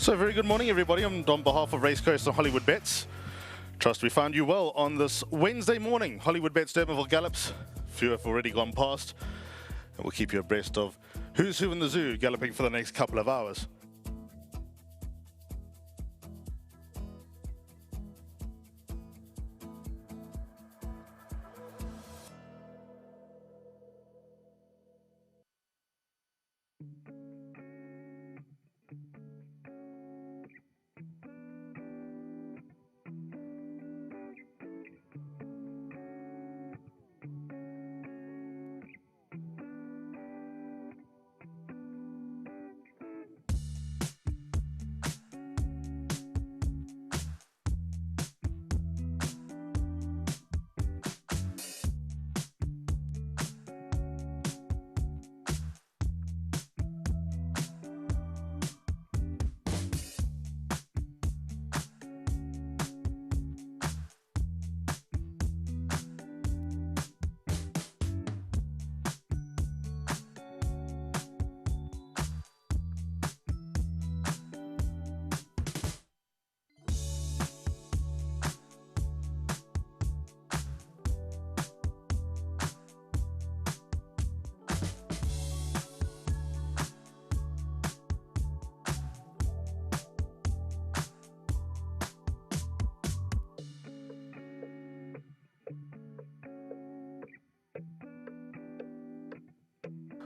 So very good morning, everybody. On behalf of Race Coast and Hollywood Bets, trust we found you well on this Wednesday morning. Hollywoodbets Durbanville gallops. Few have already gone past, and we'll keep you abreast of who's who in the zoo galloping for the next couple of hours.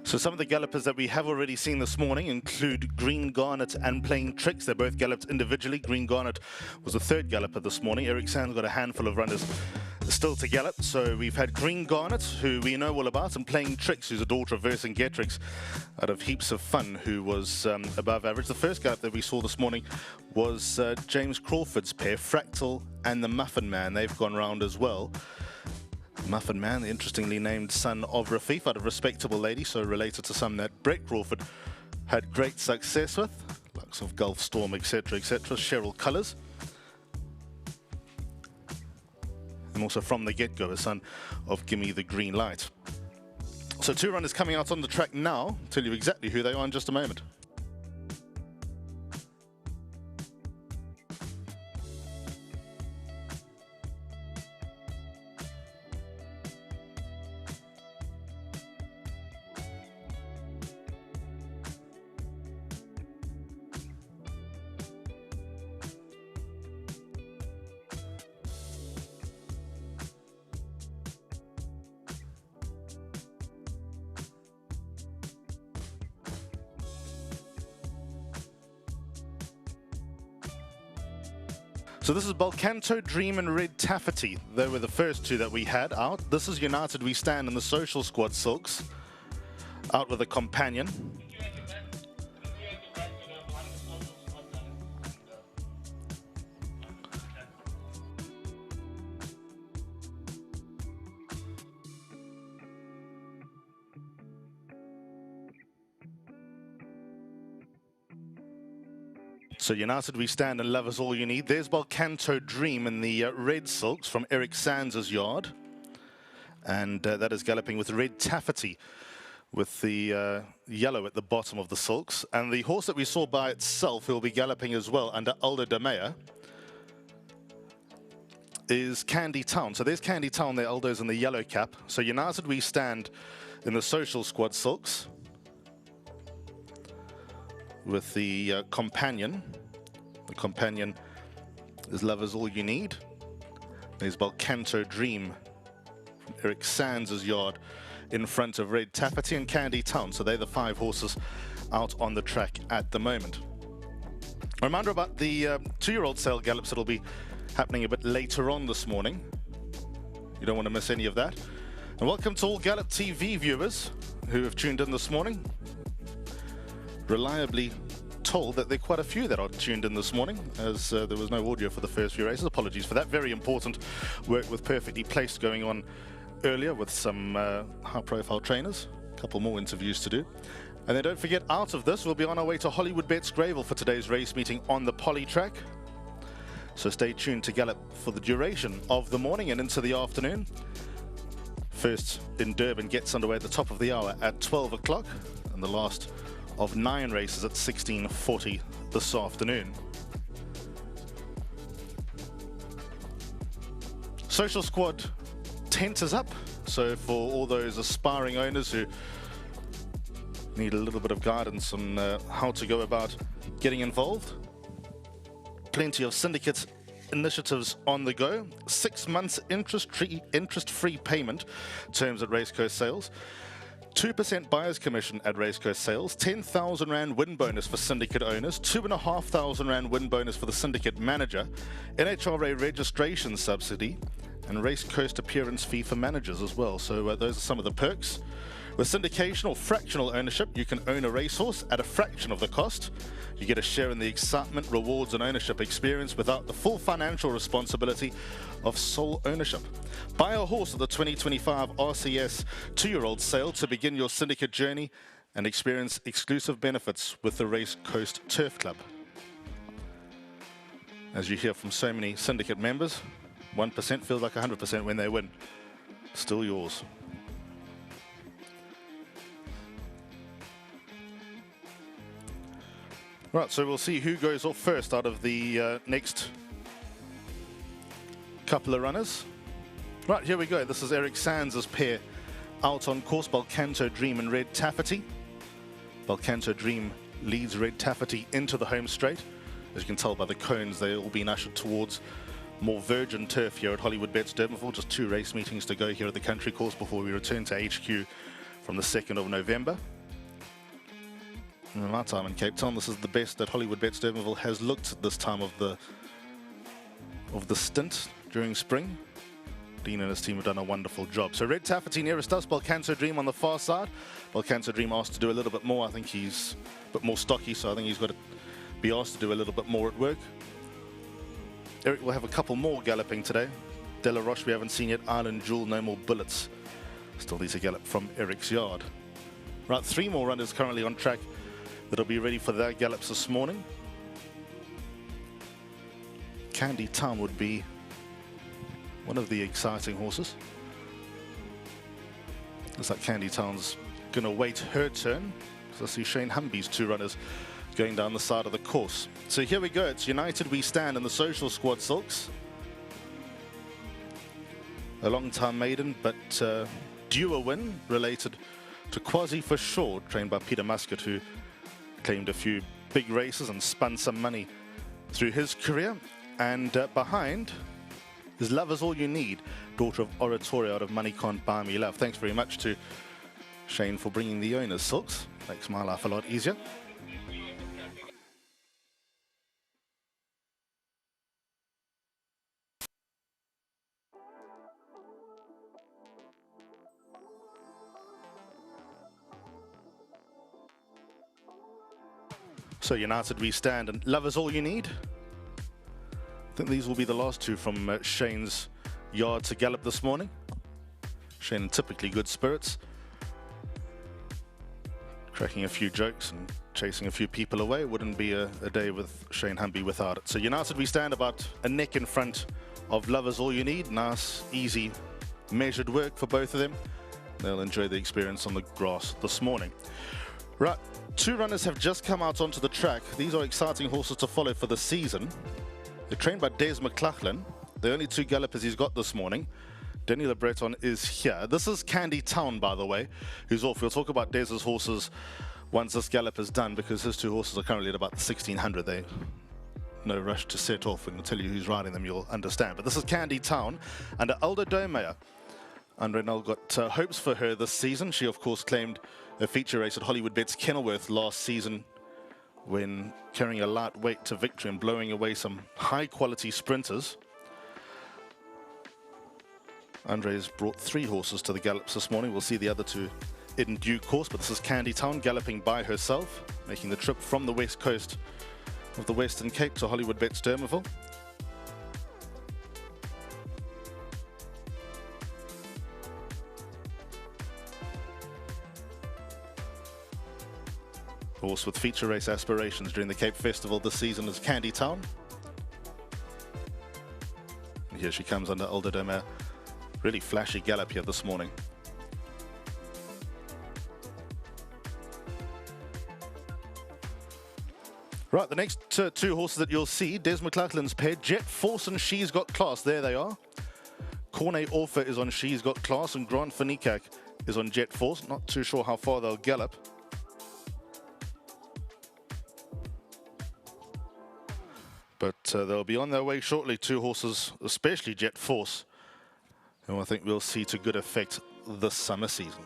So some of the gallopers that we have already seen this morning include Green Garnet and Playing Tricks. They both galloped individually. Green Garnet was the third galloper this morning. Eric Sands got a handful of runners still to gallop. So we've had Green Garnet, who we know all about, and Playing Tricks, who's a daughter of Vercingetorix out of Heaps of Fun, who was above average. The first gallop that we saw this morning was James Crawford's pair, Fractal and the Muffin Man. They've gone round as well. Muffin Man, the interestingly named son of Rafif, out of Respectable Lady, so related to some that Brett Crawford had great success with, likes of Gulf Storm, etc., etc. Cheryl Colours. And also From the Get-Go, a son of Gimme the Green Light. So two runners coming out on the track now. I'll tell you exactly who they are in just a moment. So this is Balcanto Dream and Red Taffety. They were the first two that we had out. This is United We Stand in the Social Squad Silks, out with a companion. So United We Stand and Love Is All You Need. There's Balcanto Dream in the red silks from Eric Sands' yard. And that is galloping with Red Taffety with the yellow at the bottom of the silks. And the horse that we saw by itself, who will be galloping as well under Aldo Damea, is Candy Town. So there's Candy Town there, Aldo's in the yellow cap. So United We Stand in the Social Squad silks with the companion. The companion is Love Is All You Need. There's Balcanto Dream from Eric Sands' yard in front of Red Taffety and Candy Town. So they're the five horses out on the track at the moment. A reminder about the two-year-old sale gallops that'll be happening a bit later on this morning. You don't want to miss any of that. And welcome to all Gallop TV viewers who have tuned in this morning. Reliably told that there are quite a few that are tuned in this morning, as there was no audio for the first few races. Apologies for that. Very important work with Perfectly Placed going on earlier with some high-profile trainers. A couple more interviews to do. And then don't forget, out of this, we'll be on our way to Hollywoodbets Greyville for today's race meeting on the Poly track. So stay tuned to Gallop for the duration of the morning and into the afternoon. First in Durban gets underway at the top of the hour at 12 o'clock, and the last of 9 races at 16:40 this afternoon. Social Squad tent is up, so for all those aspiring owners who need a little bit of guidance on how to go about getting involved, plenty of Syndicate initiatives on the go. 6 months interest-free payment terms at Racecourse Sales. 2% buyer's commission at Racecourse Sales, 10,000 Rand win bonus for Syndicate owners, 2,500 Rand win bonus for the Syndicate manager, NHRA registration subsidy, and Racecourse appearance fee for managers as well. So those are some of the perks. With syndication or fractional ownership, you can own a racehorse at a fraction of the cost. You get a share in the excitement, rewards, and ownership experience without the full financial responsibility of sole ownership. Buy a horse at the 2025 RCS 2-year-old sale to begin your Syndicate journey and experience exclusive benefits with the Race Coast Turf Club. As you hear from so many Syndicate members, 1% feels like 100% when they win. Still yours. Right, so we'll see who goes off first out of the next couple of runners. Right, here we go. This is Eric Sands' pair out on course, Balcanto Dream and Red Taffety. Balcanto Dream leads Red Taffety into the home straight. As you can tell by the cones, they're all being ushered towards more virgin turf here at Hollywoodbets Durbanville. Just 2 race meetings to go here at the country course before we return to HQ from the 2nd of November. In my time in Cape Town, this is the best that Hollywoodbets Durbanville has looked at this time of the stint during spring. Dean and his team have done a wonderful job. So Red Taffety nearest us, Balcanto Dream on the far side. Balcanto Dream asked to do a little bit more. I think he's a bit more stocky, so I think he's got to be asked to do a little bit more at work. Eric will have a couple more galloping today. De La Roche we haven't seen yet. Island Jewel, no more bullets. Still needs a gallop from Eric's yard. Right, 3 more runners currently on track that'll be ready for their gallops this morning. Candy Town would be one of the exciting horses. Looks like Candy Town's going to wait her turn, because I see Shane Humby's 2 runners going down the side of the course. So here we go. It's United We Stand in the Social Squad Silks. A long-time maiden, but due a win related to Quasi for sure, trained by Peter Muscat, who claimed a few big races and spun some money through his career. And behind is Love Is All You Need, daughter of Oratorio out of Money Can't Buy Me Love. Thanks very much to Shane for bringing the owners silks. Makes my life a lot easier. So United We Stand and Love Is All You Need. I think these will be the last 2 from Shane's yard to gallop this morning. Shane in typically good spirits, cracking a few jokes and chasing a few people away. Wouldn't be a day with Shane Humby without it. So United We Stand about a neck in front of Love Is All You Need. Nice, easy, measured work for both of them. They'll enjoy the experience on the grass this morning. Right, 2 runners have just come out onto the track. These are exciting horses to follow for the season. They're trained by Dez Mccclaclin. The only 2 gallopers he's got this morning. Denny Le Breton is here. This is Candy Town, by the way, who's off. We'll talk about Dez's horses once this gallop is done, because his 2 horses are currently at about the 1600. They no rush to set off. When I tell you who's riding them, you'll understand. But this is Candy Town under Aldo Domeyer. And Renal got hopes for her this season. She, of course, claimed a feature race at Hollywoodbets Kenilworth last season when carrying a light weight to victory and blowing away some high-quality sprinters. Andre's brought 3 horses to the gallops this morning. We'll see the other 2 in due course, but this is Candy Town galloping by herself, making the trip from the west coast of the Western Cape to Hollywoodbets Durbanville. Horse with feature race aspirations during the Cape Festival this season is Candy Town. And here she comes under Aldo Domeyer. Really flashy gallop here this morning. Right, the next 2 horses that you'll see, Dez Mccclaclin's pair, Jet Force and She's Got Class. There they are. Corne Orpha is on She's Got Class and Grand Finikac is on Jet Force. Not too sure how far they'll gallop. But they'll be on their way shortly, 2 horses, especially Jet Force, who I think we'll see to good effect this summer season.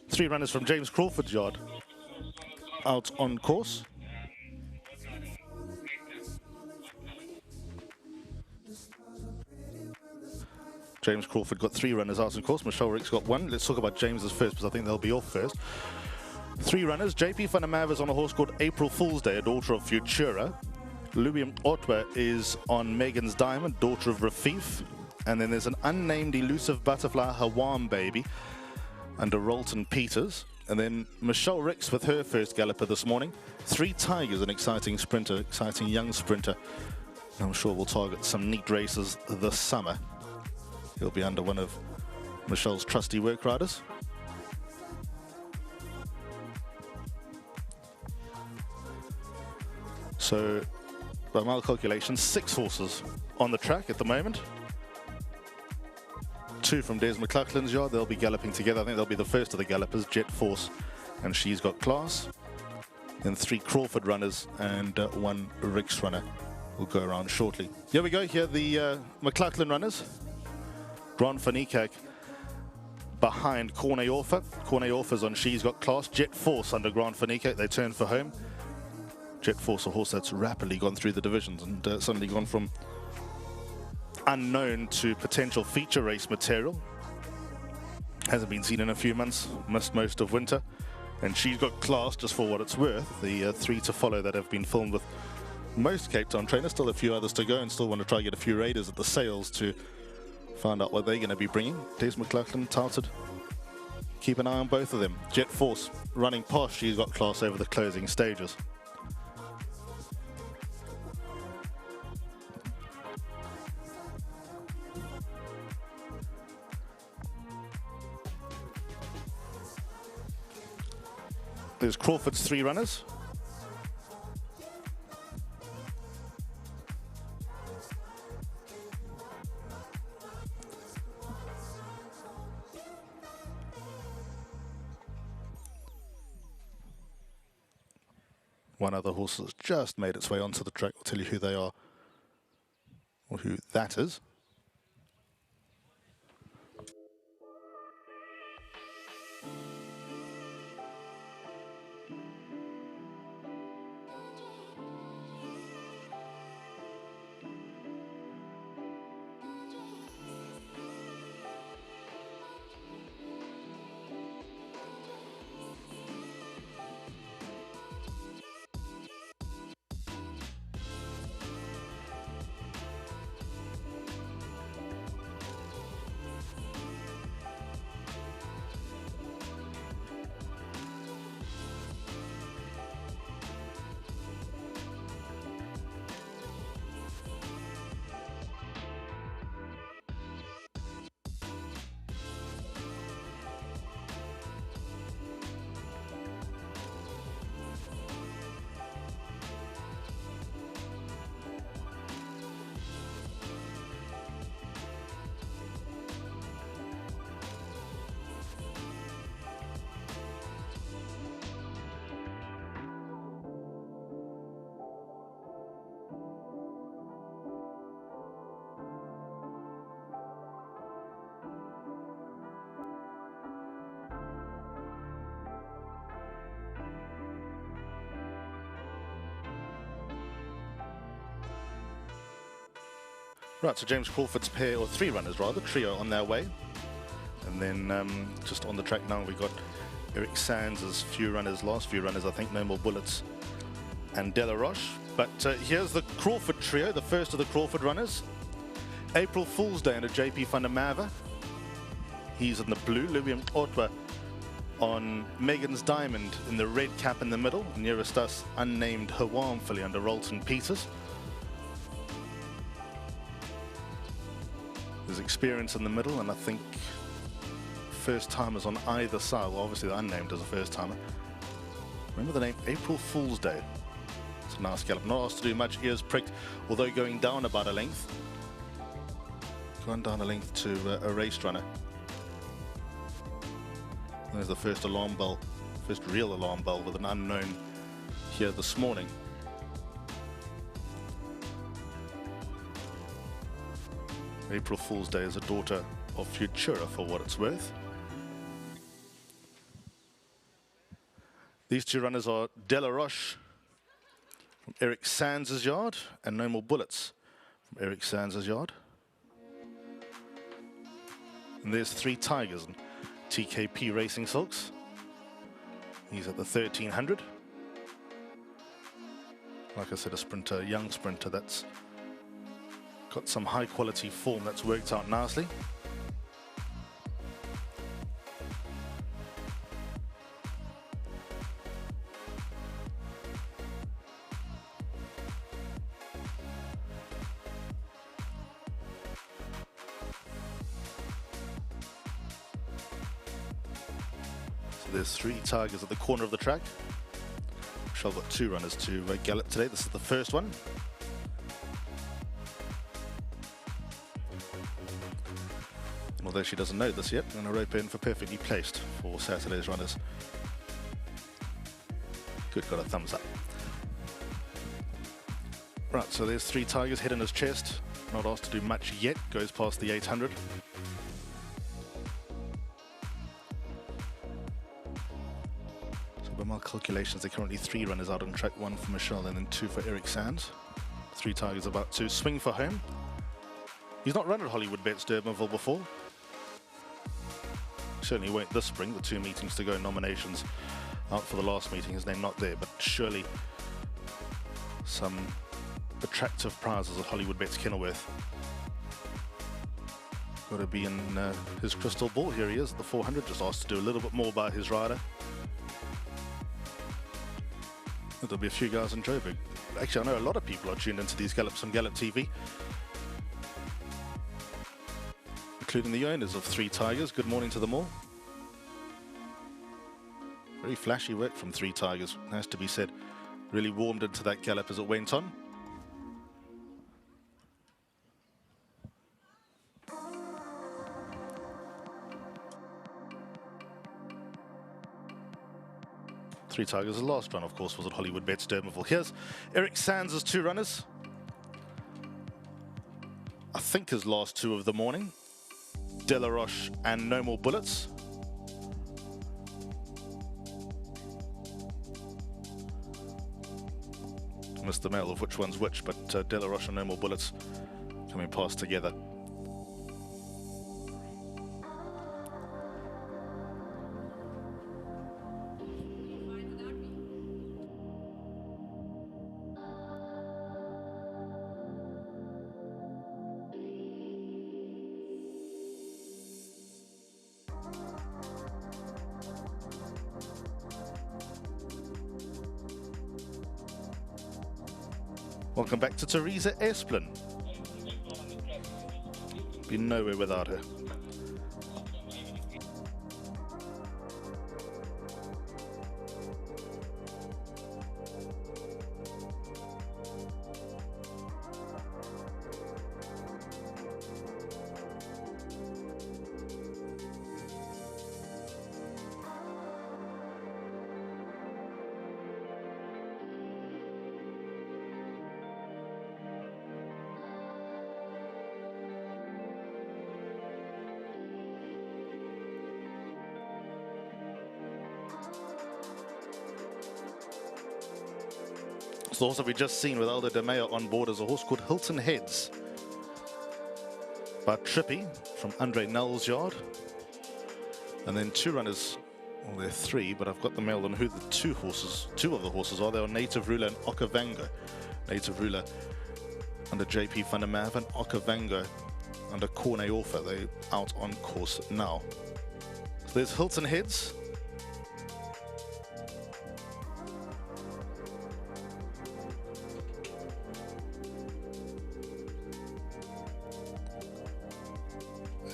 Three runners from James Crawford's yard out on course. James Crawford got 3 runners out on course. Michelle Rick's got 1. Let's talk about James's first, because I think they'll be off first. 3 runners. JP van der Merwe is on a horse called April Fool's Day, a daughter of Futura. Louis Otwa is on Megan's Diamond, daughter of Rafif. And then there's an unnamed elusive butterfly, Hawam Baby, under Rolton Peters. And then Michelle Ricks with her first galloper this morning. 3 Tigers, an exciting sprinter, exciting young sprinter. I'm sure we'll target some neat races this summer. He'll be under one of Michelle's trusty work riders. So, by my calculations, 6 horses on the track at the moment. 2 from Dez Mccclaclin's yard. They'll be galloping together. I think they'll be the first of the gallopers, Jet Force, and She's Got Class. Then 3 Crawford runners and 1 Ricks runner will go around shortly. Here we go. Here the McClaclin runners. Grand Finalizing behind Corne Orpha. Corne Orpha's on She's Got Class. Jet Force under Grand Finalizing. They turn for home. Jet Force, a horse that's rapidly gone through the divisions and suddenly gone from unknown to potential feature race material. Hasn't been seen in a few months, missed most of winter. And She's Got Class, just for what it's worth, the 3 to follow that have been filmed with most Cape Town trainers. Still a few others to go, and still want to try to get a few raiders at the sales to find out what they're going to be bringing. Dez Mccclaclin touted. Keep an eye on both of them. Jet Force running past She's Got Class over the closing stages. There's Crawford's 3 runners. One other horse has just made its way onto the track. I'll tell you who they are, or who that is. Right, so James Crawford's pair, or 3 runners rather, trio on their way. And then just on the track now, we got Eric Sands' last few runners, I think, No More Bullets and Della Roche. But here's the Crawford trio, the first of the Crawford runners. April Fool's Day under JP van der Merwe. He's in the blue. Louis Mqotwa on Megan's Diamond in the red cap in the middle. Nearest us, unnamed Hawam filly under Rolton Peters. There's experience in the middle, and I think first timers on either side. Well, obviously the unnamed is a first timer. Remember the name April Fool's Day. It's a nice gallop. Not asked to do much, ears pricked, although going down about a length. Going down a length to a race runner. There's the first alarm bell, first real alarm bell with an unknown here this morning. April Fool's Day is a daughter of Futura, for what it's worth. These 2 runners are Della Roche from Eric Sands' yard and No More Bullets from Eric Sands' yard. And there's 3 Tigers and TKP Racing Silks. He's at the 1300. Like I said, a sprinter, young sprinter that's got some high quality form that's worked out nicely. There's 3 tigers at the corner of the track. Michelle got 2 runners to gallop today. This is the first one. And although she doesn't know this yet, I'm going to rope in for perfectly placed for Saturday's runners. Good, got a thumbs up. Right, so there's 3 tigers, head in his chest. Not asked to do much yet, goes past the 800. So by my calculations, there are currently 3 runners out on track, 1 for Michelle and then 2 for Eric Sands. 3 tigers about to swing for home. He's not run at Hollywoodbets Durbanville before. Certainly won't this spring, the 2 meetings to go, nominations out for the last meeting, his name not there, but surely some attractive prizes at Hollywoodbets Kenilworth. Got to be in his crystal ball. Here he is at the 400, just asked to do a little bit more by his rider. There'll be a few guys in Joburg. Actually, I know a lot of people are tuned into these gallops on Gallop TV, including the owners of 3 tigers. Good morning to them all. Very flashy work from 3 tigers, has to be said. Really warmed into that gallop as it went on. Three tigers, the last run, of course, was at Hollywoodbets Durbanville. Here's Eric Sands' 2 runners. I think his last 2 of the morning. Delaroche and No More Bullets. Missed the mail of which one's which, but Delaroche and No More Bullets coming past together. Welcome back to Teresa Esplin. Be nowhere without her. The horse that we just seen with Aldo De Meo on board is a horse called Hilton Heads by Trippy from Andre Null's yard. And then 2 runners, well, there are 3, but I've got the mail on who the 2 of the horses are. They are Native Ruler and Okavango. Native Ruler under JP van der Merwe and Okavango under Corne Orfa. They're out on course now. So there's Hilton Heads.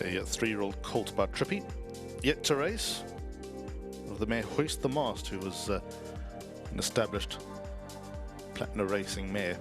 A 3-year-old colt by Trippy, yet to race. Of the mare Hoist the Mast, who was an established platinum racing mare.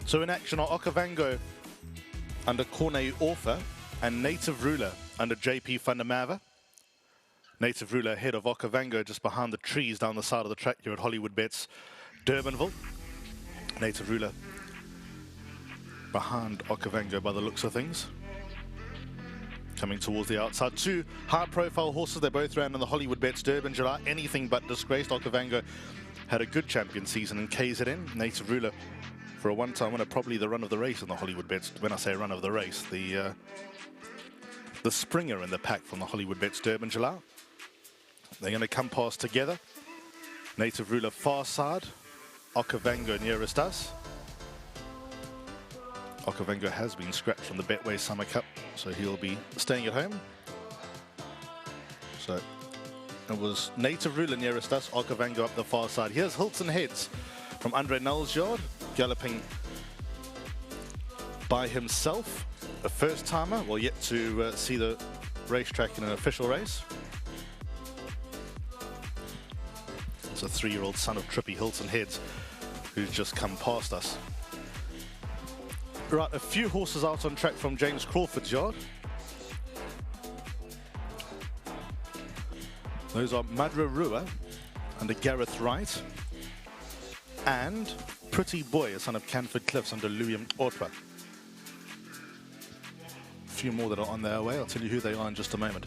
So in action are Okavango under Corne Orpha and Native Ruler under JP Fundamava. Native Ruler ahead of Okavango just behind the trees down the side of the track here at Hollywoodbets Durbanville. Native Ruler behind Okavango by the looks of things. Coming towards the outside. Two high-profile horses. They both ran in the Hollywoodbets Durban July. Anything but disgraced. Okavango had a good champion season in KZN. Native Ruler for a one-time winner, probably the run of the race in the Hollywoodbets. When I say run of the race, the springer in the pack from the Hollywoodbets Durban July. They're going to come past together. Native Ruler far side. Okavango nearest us. Okavango has been scratched from the Betway Summer Cup, so he'll be staying at home. So it was Native Ruler nearest us, Okavango up the far side. Here's Hilton Heads from Andre Null's yard, galloping by himself. A first timer, well, yet to see the racetrack in an official race. It's a 3-year-old son of Trippy, Hilton Heads, who's just come past us. Right, a few horses out on track from James Crawford's yard. Those are Madra Rua under Gareth Wright and Pretty Boy, a son of Canford Cliffs under Louis Ortwa. A few more that are on their way. I'll tell you who they are in just a moment.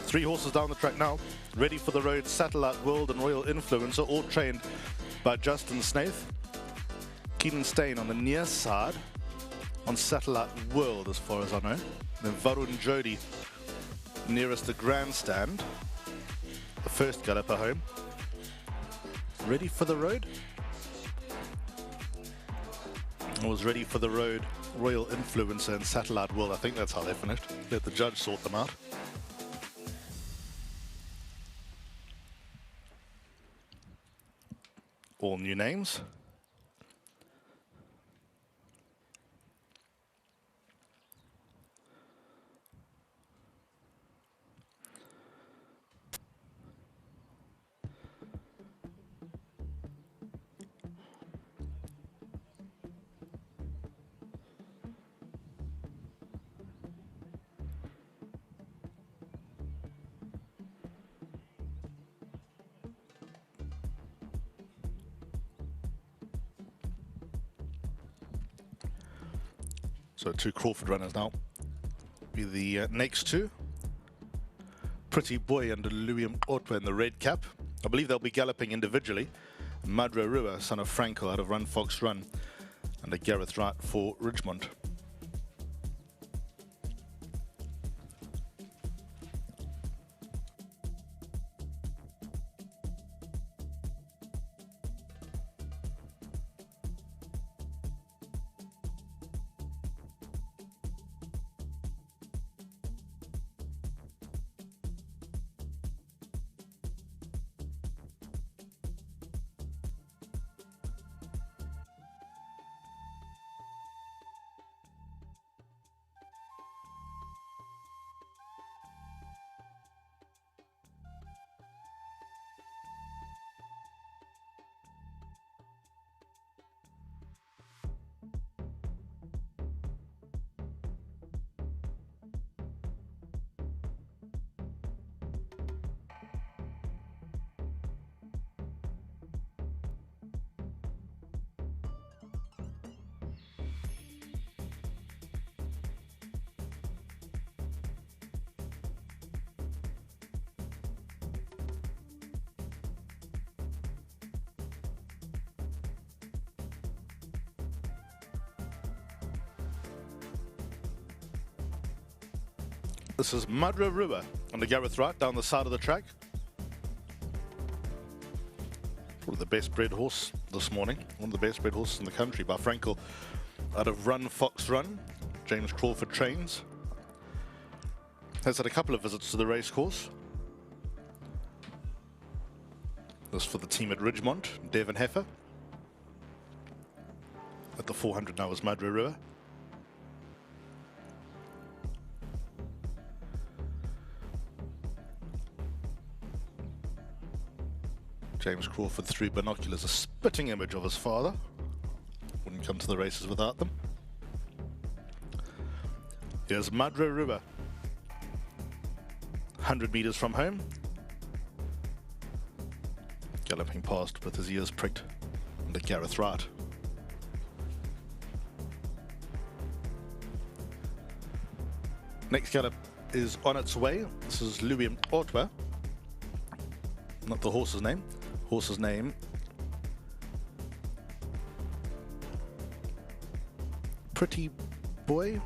Three horses down the track now, ready for the road. Satellite World and Royal Influencer, all trained by Justin Snaith. Keenan Stain on the near side on Satellite World, as far as I know. Then Varun Jody nearest the grandstand, the first galloper home. Ready for the road. I was ready for the road, Royal Influencer and Satellite World. I think that's how they finished. Let the judge sort them out. All new names. So two Crawford runners now. Be the next two. Pretty Boy under Louis Ortwa in the red cap. I believe they'll be galloping individually. Madra Rua, son of Frankel, out of Run Fox Run, under Gareth Wright for Richmond. This is Madra Rua on the Gareth right down the side of the track. Probably the best bred horse this morning. One of the best bred horses in the country by Frankel out of Run Fox Run. James Crawford trains. Has had a couple of visits to the racecourse. This for the team at Ridgemont, Devon Heifer. At the 400 now is Madra Rua. James Crawford through binoculars, a spitting image of his father. Wouldn't come to the races without them. Here's Madra Rua. 100 meters from home. Galloping past with his ears pricked under Gareth Wright. Next gallop is on its way. This is Louis Otwa. Not the horse's name. Horse's name. Pretty Boy.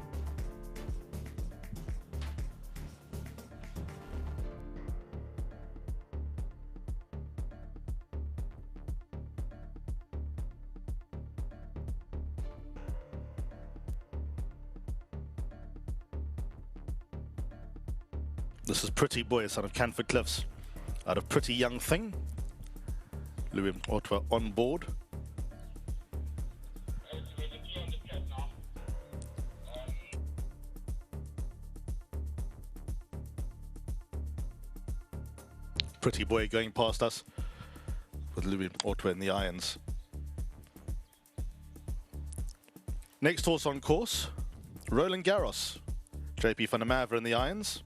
This is Pretty Boy, son of Canford Cliffs, out of Pretty Young Thing. Louis Otwa on board. Pretty Boy going past us with Louis Otwa in the irons. Next horse on course, Roland Garros. JP van der Merwe in the irons.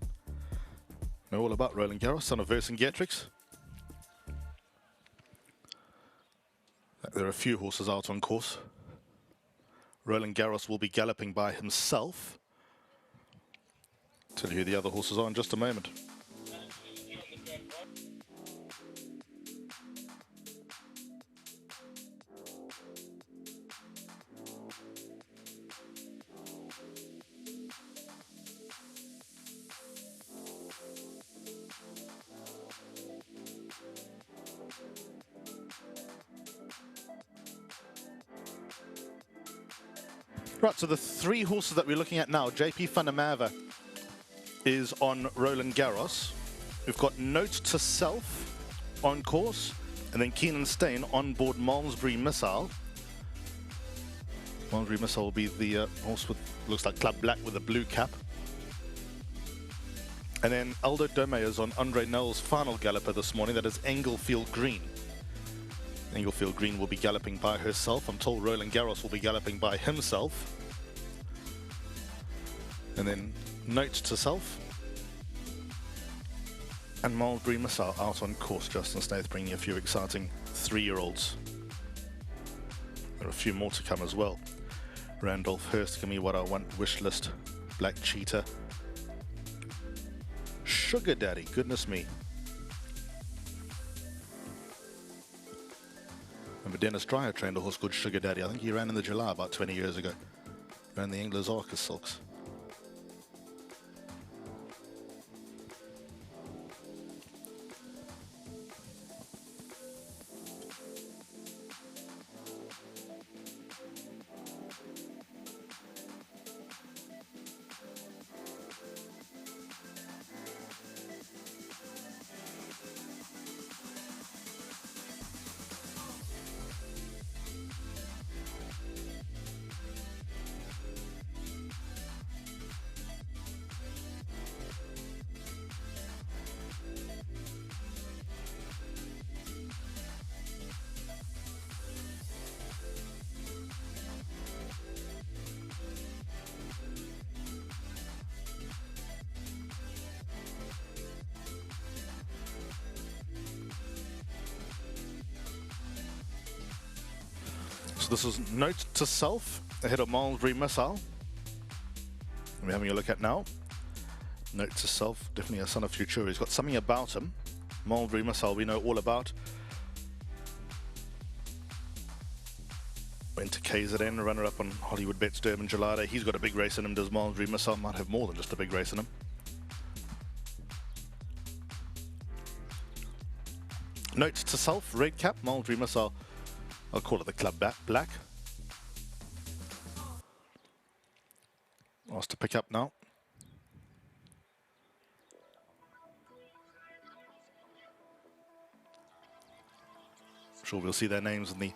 Know all about Roland Garros, son of Vercingetorix. There are a few horses out on course. Roland Garros will be galloping by himself. Tell you who the other horses are in just a moment. Right, so the three horses that we're looking at now, JP van der Merwe is on Roland Garros. We've got Note to Self on course, and then Keenan Stain on board Malmesbury Missile. Malmesbury Missile will be the horse with, looks like Club Black with a blue cap. And then Aldo Dome is on Andre Null's final galloper this morning, that is Englefield Green. Englefield Green will be galloping by herself. I'm told Roland Garros will be galloping by himself. And then Note to Self. And Malmesbury Missile out on course. Justin Snaith bringing a few exciting 3-year-olds. There are a few more to come as well. Randolph Hurst, Give Me What I Want, Wish List, Black Cheetah. Sugar Daddy, goodness me. Remember Dennis Dreyer trained a horse called Sugar Daddy. I think he ran in the July about 20 years ago. Ran the Engler's Arcus Silks. So this is Note to Self ahead of Malmesbury Missile. We're having a look at now. Note to Self, definitely a son of Futura. He's got something about him. Malmesbury Missile we know all about. Went to KZN, runner-up on Hollywoodbets Durbanville. He's got a big race in him. Does Malmesbury Missile? Might have more than just a big race in him. Note to self, red cap, Mulberry Missile. I'll call it the club black. Asked to pick up now. I'm sure we'll see their names in the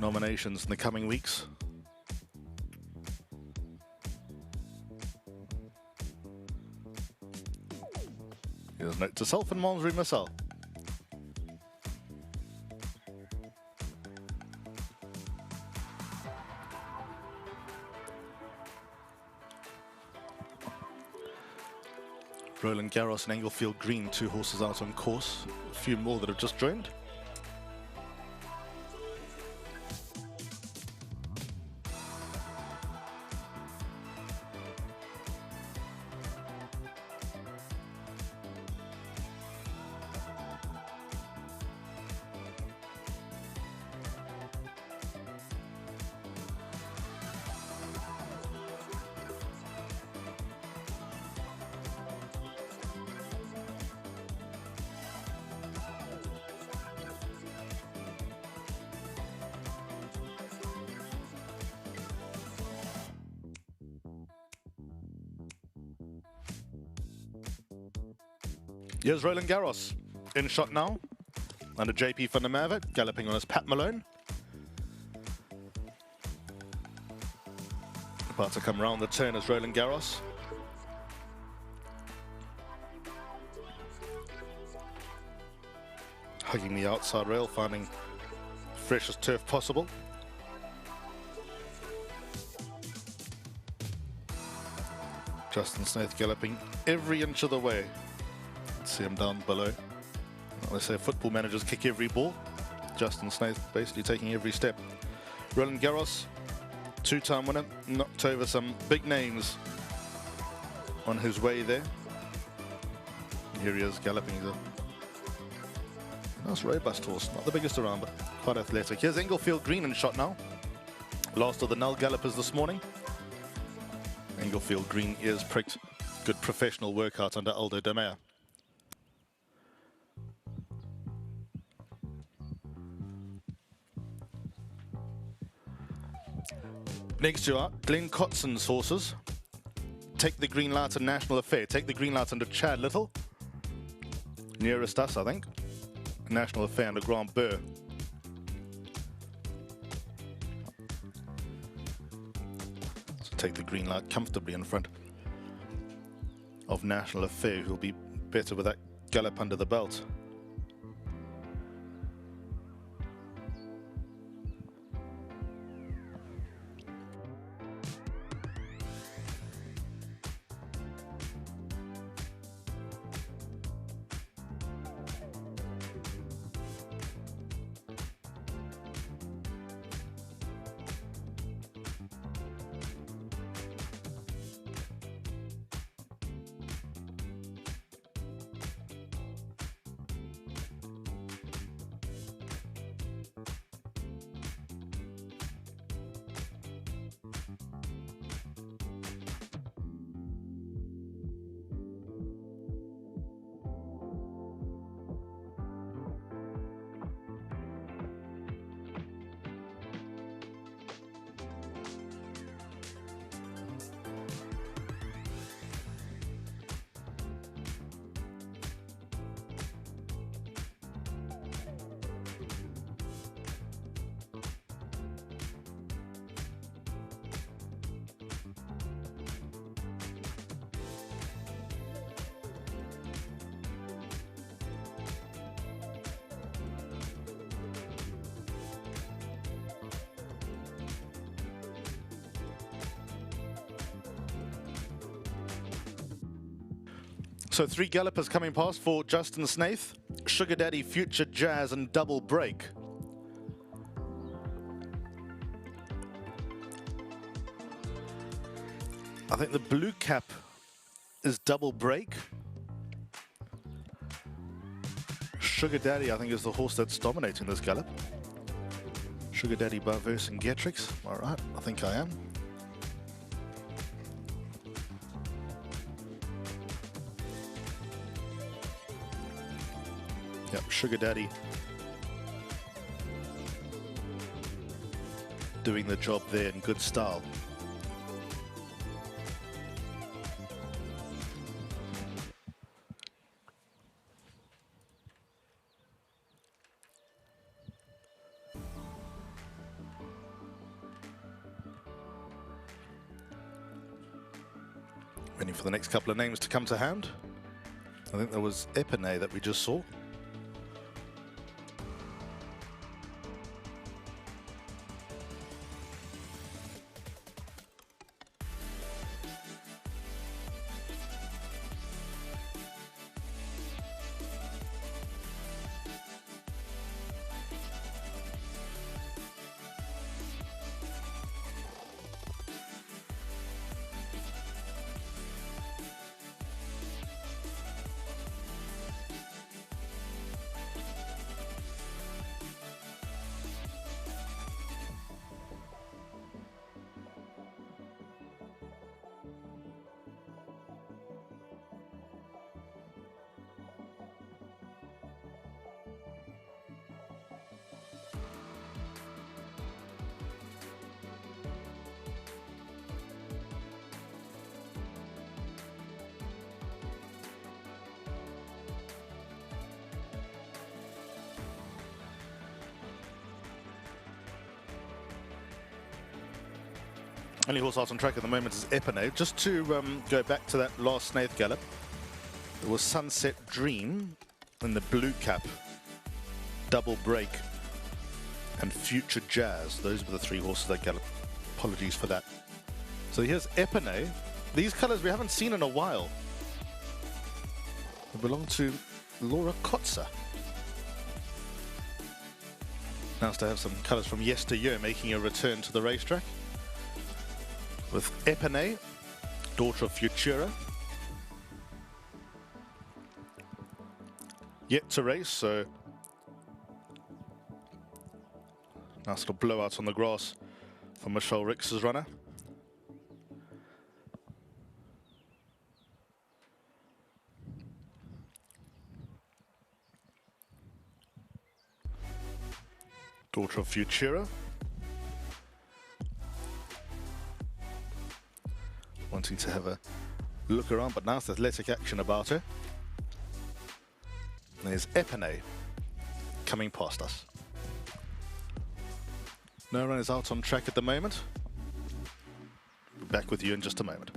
nominations in the coming weeks. Here's Note to Self and Mulberry Missile. Roland Garros and Englefield Green, 2 horses out on course. A few more that have just joined. Here's Roland Garros in shot now, under JP van der Merwe, galloping on his Pat Malone. About to come round the turn as Roland Garros. Hugging the outside rail, finding freshest turf possible. Justin Snaith galloping every inch of the way. See him down below. Well, they say football managers kick every ball. Justin Snaith basically taking every step. Roland Garros, 2-time winner, knocked over some big names on his way there. Here he is galloping. He's a nice robust horse, not the biggest around, but quite athletic. Here's Englefield Green in shot now. Last of the null gallopers this morning. Englefield Green ears pricked. Good professional workout under Aldo de Meyer. Next you are Glen Cotson's horses. Take the Green Light and National Affair. Take the Green Light under Chad Little. Nearest us, I think. National Affair under Grant Burr. So take the Green Light comfortably in front of National Affair, who'll be better with that gallop under the belt. So 3 gallopers coming past for Justin Snaith, Sugar Daddy, Future Jazz and Double Break. I think the blue cap is Double Break. Sugar Daddy, I think, is the horse that's dominating this gallop. Sugar Daddy by Vercingetorix. All right, I think I am. Yep, Sugar Daddy doing the job there in good style. Waiting for the next couple of names to come to hand. I think there was Epinay that we just saw. Only horse out on track at the moment is Epinay. Just to go back to that last Snaith gallop, there was Sunset Dream in the blue cap, Double Break, and Future Jazz. Those were the three horses that galloped. Apologies for that. So here's Epinay. These colours we haven't seen in a while. They belong to Laura Kotzer. Nice to have some colours from yesteryear making a return to the racetrack. With Epinay, daughter of Futura. Yet to race, so nice little blowout on the grass for Michelle Rix's runner. Daughter of Futura. Wanting to have a look around, but nice athletic action about her. There's Epinay coming past us. No runners out on track at the moment. Back with you in just a moment.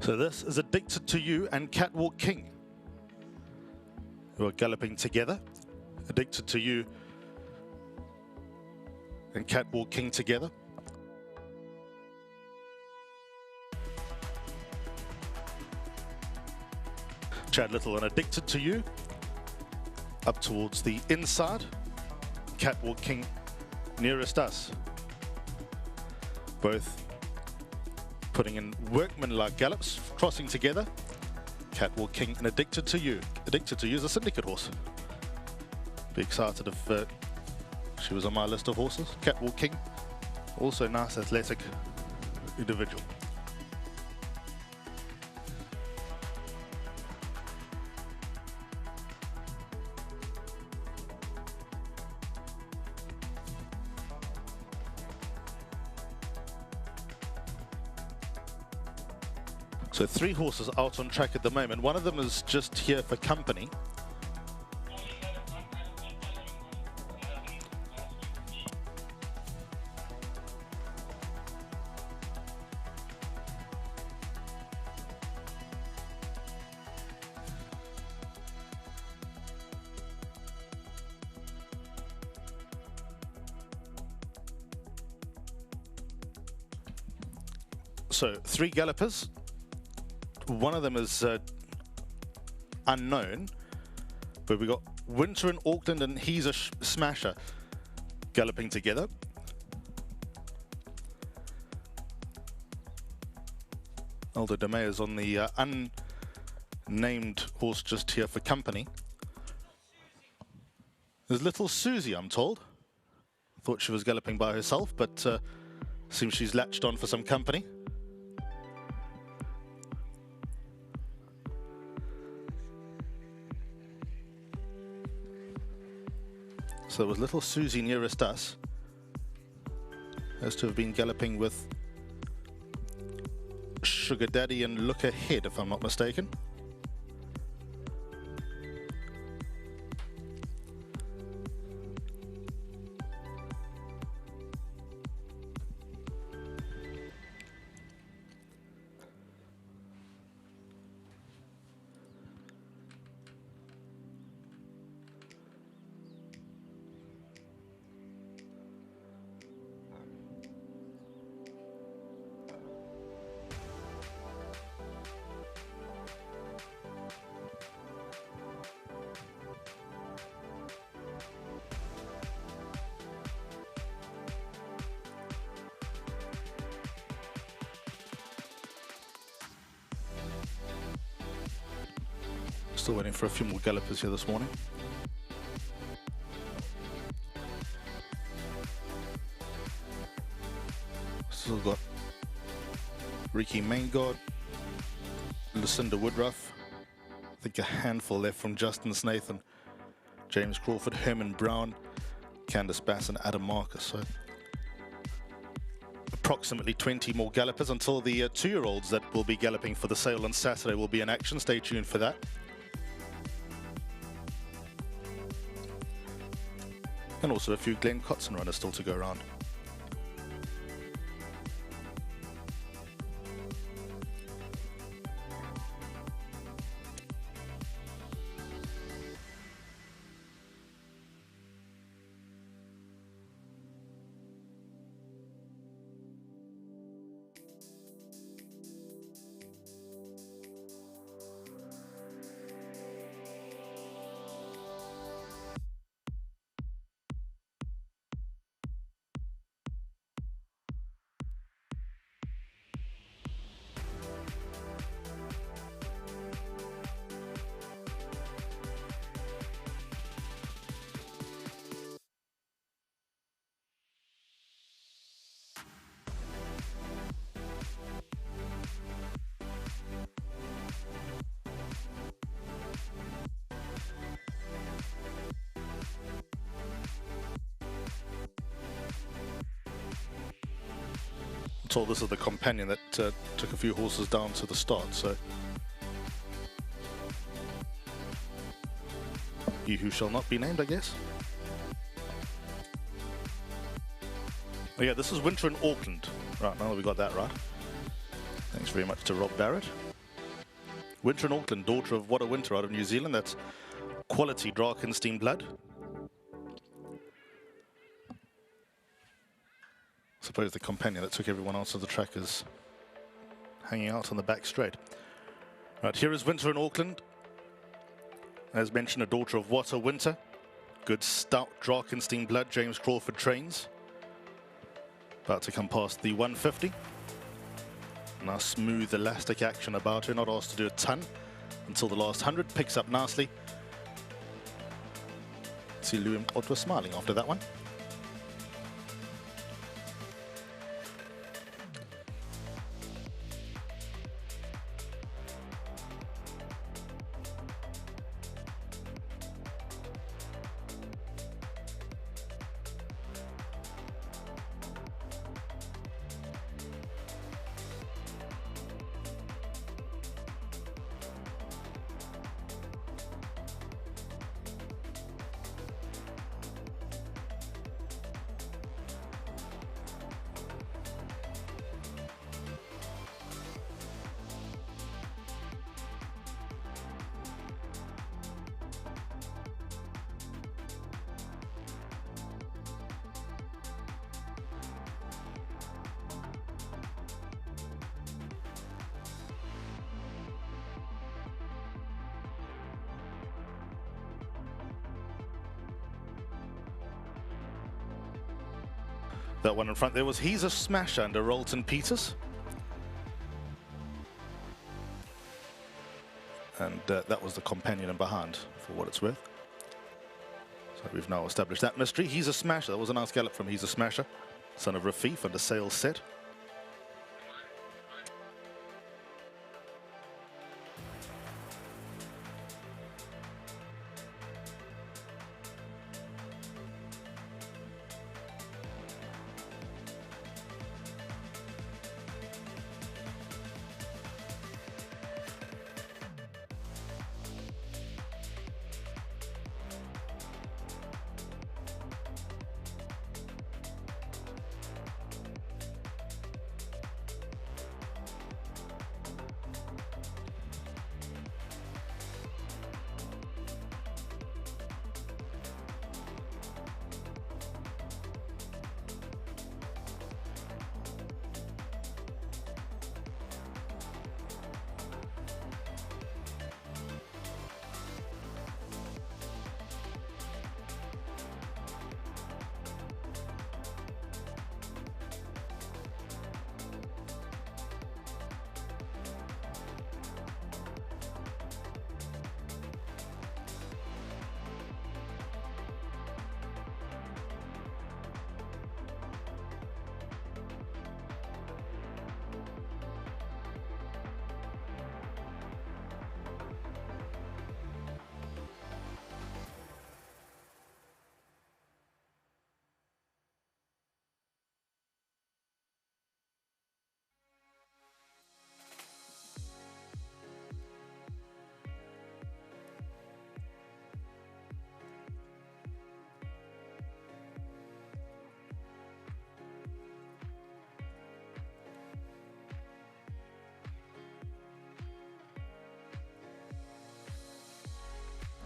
So this is Addicted to You and Catwalk King, who are galloping together. Addicted to You and Catwalk King together. Chad Little and Addicted to You up towards the inside. Catwalk King nearest us. Both putting in workman-like gallops, crossing together. Catwalk King and Addicted to You. Addicted to You is a Syndicate horse. Be excited if she was on my list of horses. Catwalk King, also nice athletic individual. So 3 horses out on track at the moment. One of them is just here for company. So 3 gallopers. One of them is unknown, but we got Winter in Auckland and He's a Smasher galloping together. Aldo de May is on the unnamed horse just here for company. There's little Susie, I'm told. Thought she was galloping by herself, but seems she's latched on for some company. So it was little Susie nearest us, as to have been galloping with Sugar Daddy and Look Ahead, if I'm not mistaken. Still waiting for a few more gallopers here this morning. Still got Ricky Maingard, Lucinda Woodruff, I think a handful left from Justin Snathan, James Crawford, Herman Brown, Candace Bass and Adam Marcus. So approximately 20 more gallopers until the 2-year-olds that will be galloping for the sale on Saturday will be in action. Stay tuned for that. And also a few Glen Cotson runners still to go around. Told this is the companion that took a few horses down to the start, so he who shall not be named, I guess. Oh yeah, this is Winter in Auckland. Right, now that we got that right. Thanks very much to Rob Barrett. Winter in Auckland, daughter of What a Winter out of New Zealand. That's quality Drakenstein blood. I suppose the companion that took everyone else to the track is hanging out on the back straight. Right, here is Winter in Auckland. As mentioned, a daughter of What a Winter. Good stout Drakenstein blood. James Crawford trains. About to come past the 150. Nice smooth elastic action about her. Not asked to do a ton until the last 100. Picks up nicely. See Lou and Otto smiling after that one. That one in front there was He's a Smasher under Rolton Peters. And that was the companion in behind, for what it's worth. So we've now established that mystery. He's a Smasher. That was a nice gallop from He's a Smasher. Son of Rafif under Sales Set.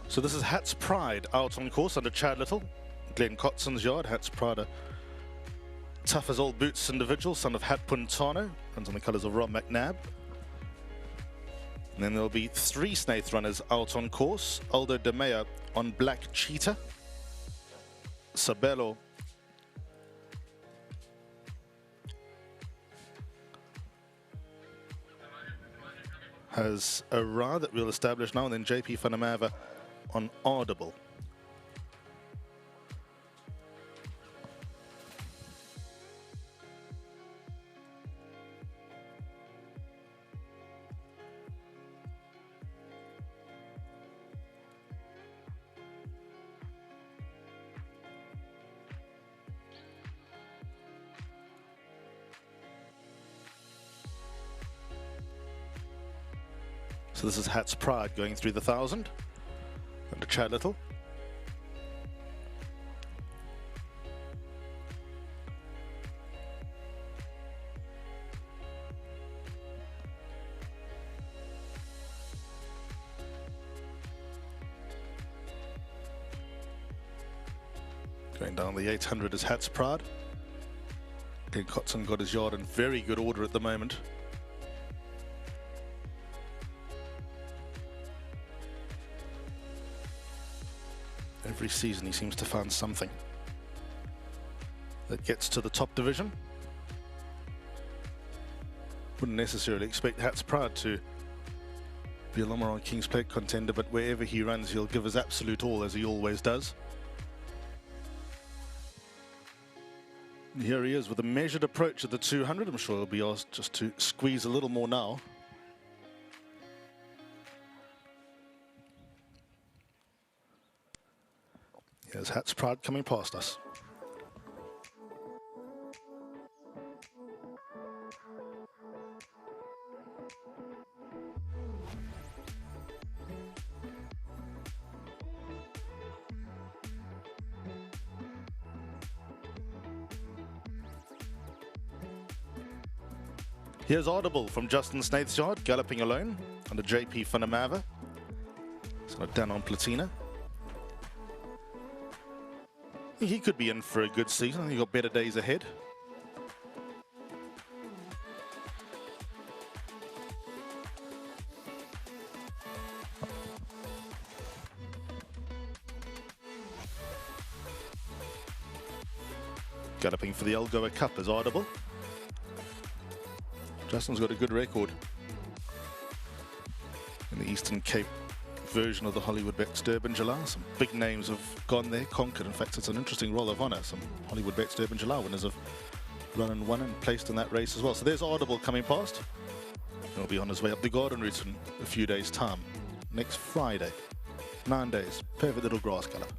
So this is Hat's Pride out on course under Chad Little, Glen Cotson's yard. Hat's Pride, a tough as old boots individual, son of Hat Puntano, and on the colours of Rob McNabb. And then there'll be 3 Snaith runners out on course. Aldo De Mea on Black Cheetah. Sabelo has a Ra that we'll establish now, and then JP Fanamava on Audible. So this is Hat's Pride going through the 1,000 under Chad Little. Going down the 800 is Hat's Pride. Glen Cotson got his yard in very good order at the moment. Every season he seems to find something that gets to the top division. Wouldn't necessarily expect Hat's Pride to be a Lomaron King's Plate contender, but wherever he runs he'll give his absolute all, as he always does. And here he is with a measured approach at the 200. I'm sure he'll be asked just to squeeze a little more now. Here's Hat's Pride coming past us. Here's Audible from Justin Snaith's yard, galloping alone under JP Funamava. It's not down on Platina. He could be in for a good season. He's got better days ahead. Galloping for the Algoa Cup is Audible. Justin's got a good record in the Eastern Cape version of the Hollywoodbets Durbanville. Some big names have gone there, conquered. In fact, it's an interesting roll of honour. Some Hollywoodbets Durbanville winners have run and won and placed in that race as well. So there's Audible coming past. He'll be on his way up the garden route in a few days' time. Next Friday. 9 days. Perfect little grass gallop.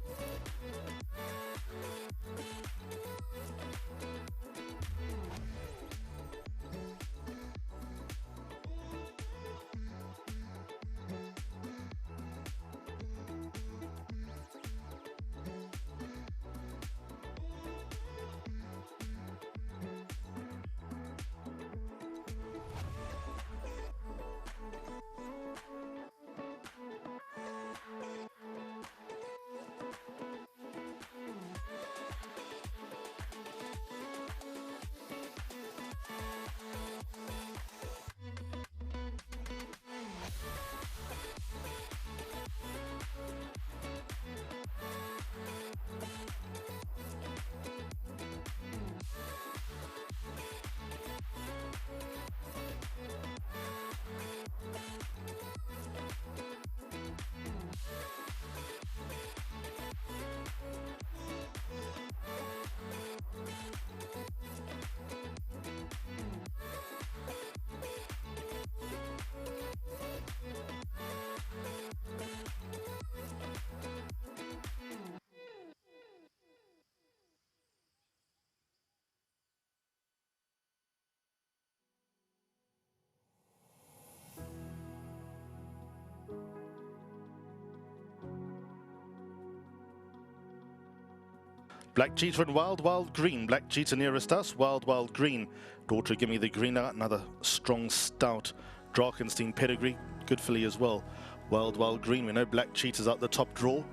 Black Cheetah and Wild Green. Black Cheetah nearest us. Wild Green. Daughter, give me the green. Another strong, stout Drakenstein pedigree. Good filly as well. Wild Green. We know Black Cheetah's out the top draw.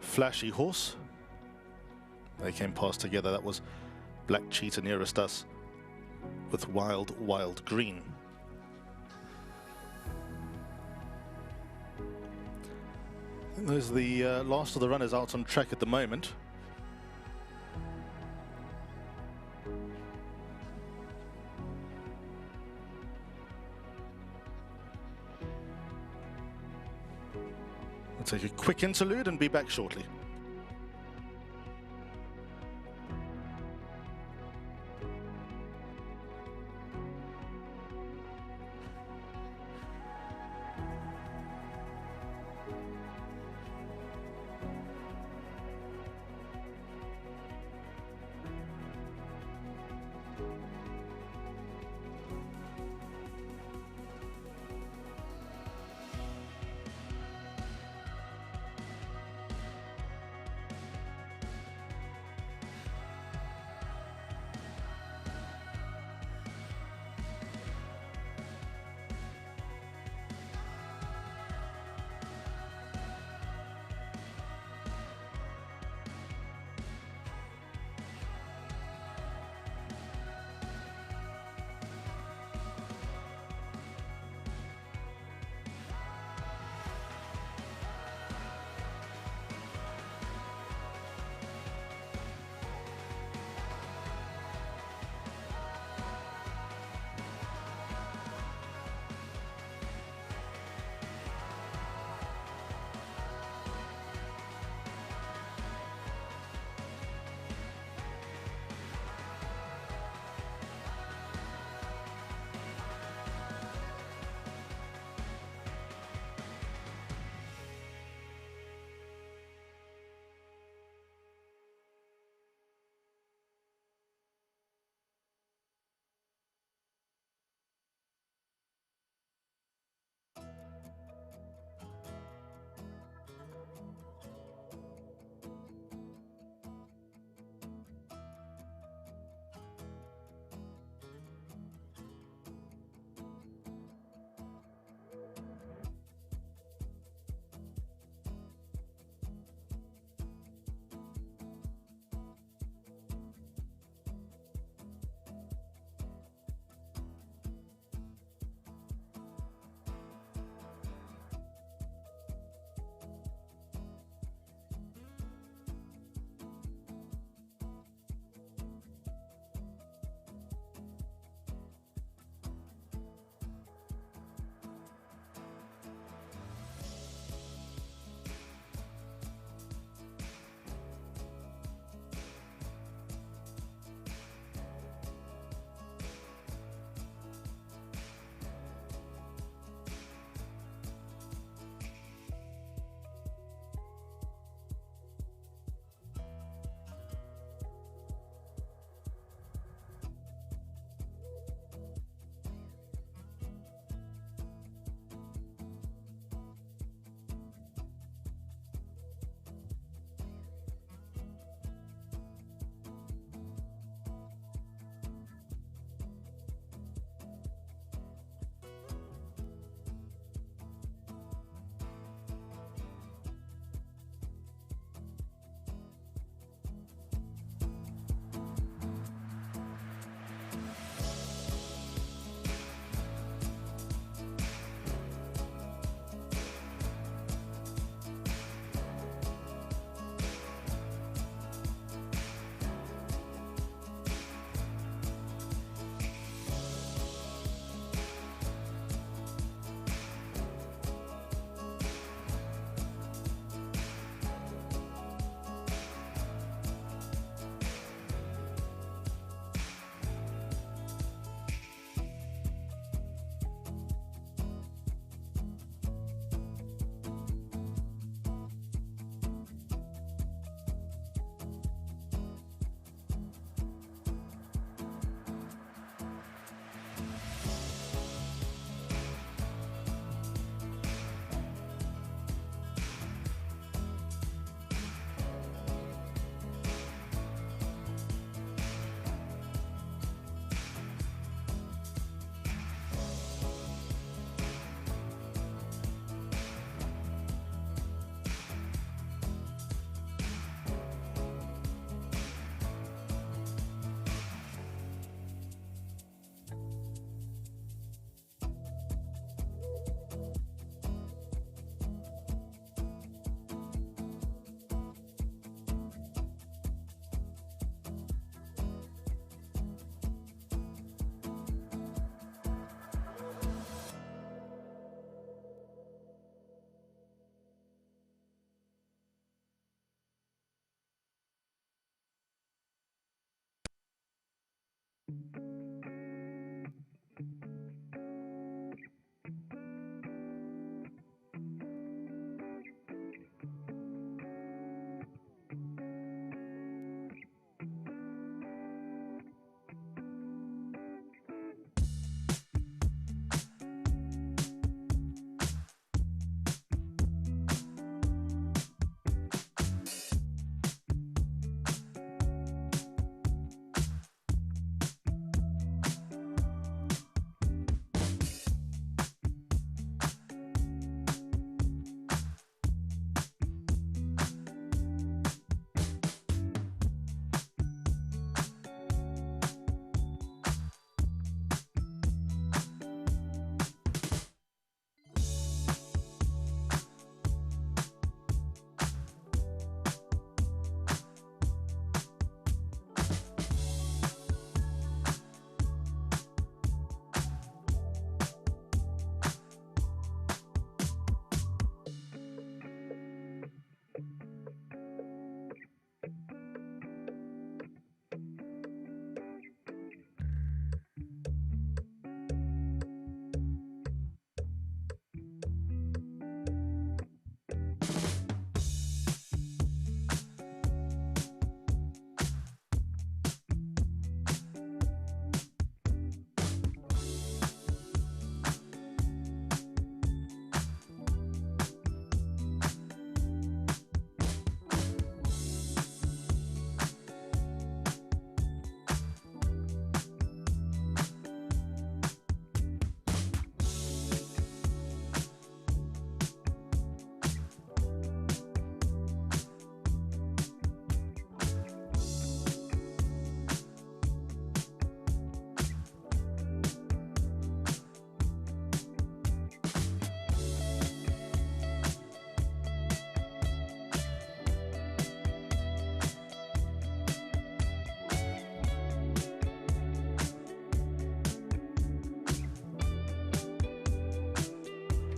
Flashy horse. They came past together. That was Black Cheetah nearest us with Wild Green. I think those are the last of the runners out on track at the moment. We'll take a quick interlude and be back shortly.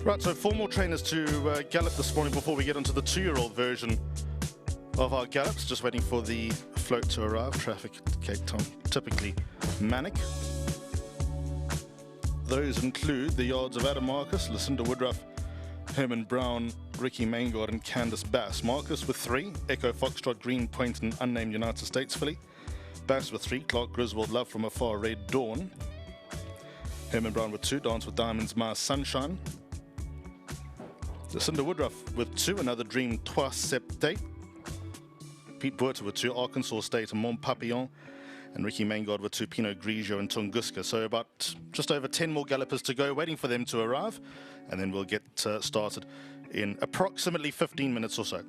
Right, so 4 more trainers to gallop this morning before we get into the 2-year-old version of our gallops. Just waiting for the float to arrive. Traffic at Cape Town, typically manic. Those include the yards of Adam Marcus, Lucinda Woodruff, Herman Brown, Ricky Maingard and Candace Bass. Marcus with 3, Echo Foxtrot, Green Point and Unnamed United States filly. Bass with 3, Clark Griswold, Love from Afar, Red Dawn. Herman Brown with 2, Dance with Diamonds, Mars Sunshine. Lucinda Woodruff with 2, Another Dream, Trois Septate. Pete Buerter with 2, Arkansas State and Mont Papillon. And Ricky Maingard with 2, Pinot Grigio and Tunguska. So about just over 10 more gallopers to go, waiting for them to arrive. And then we'll get started in approximately 15 minutes or so.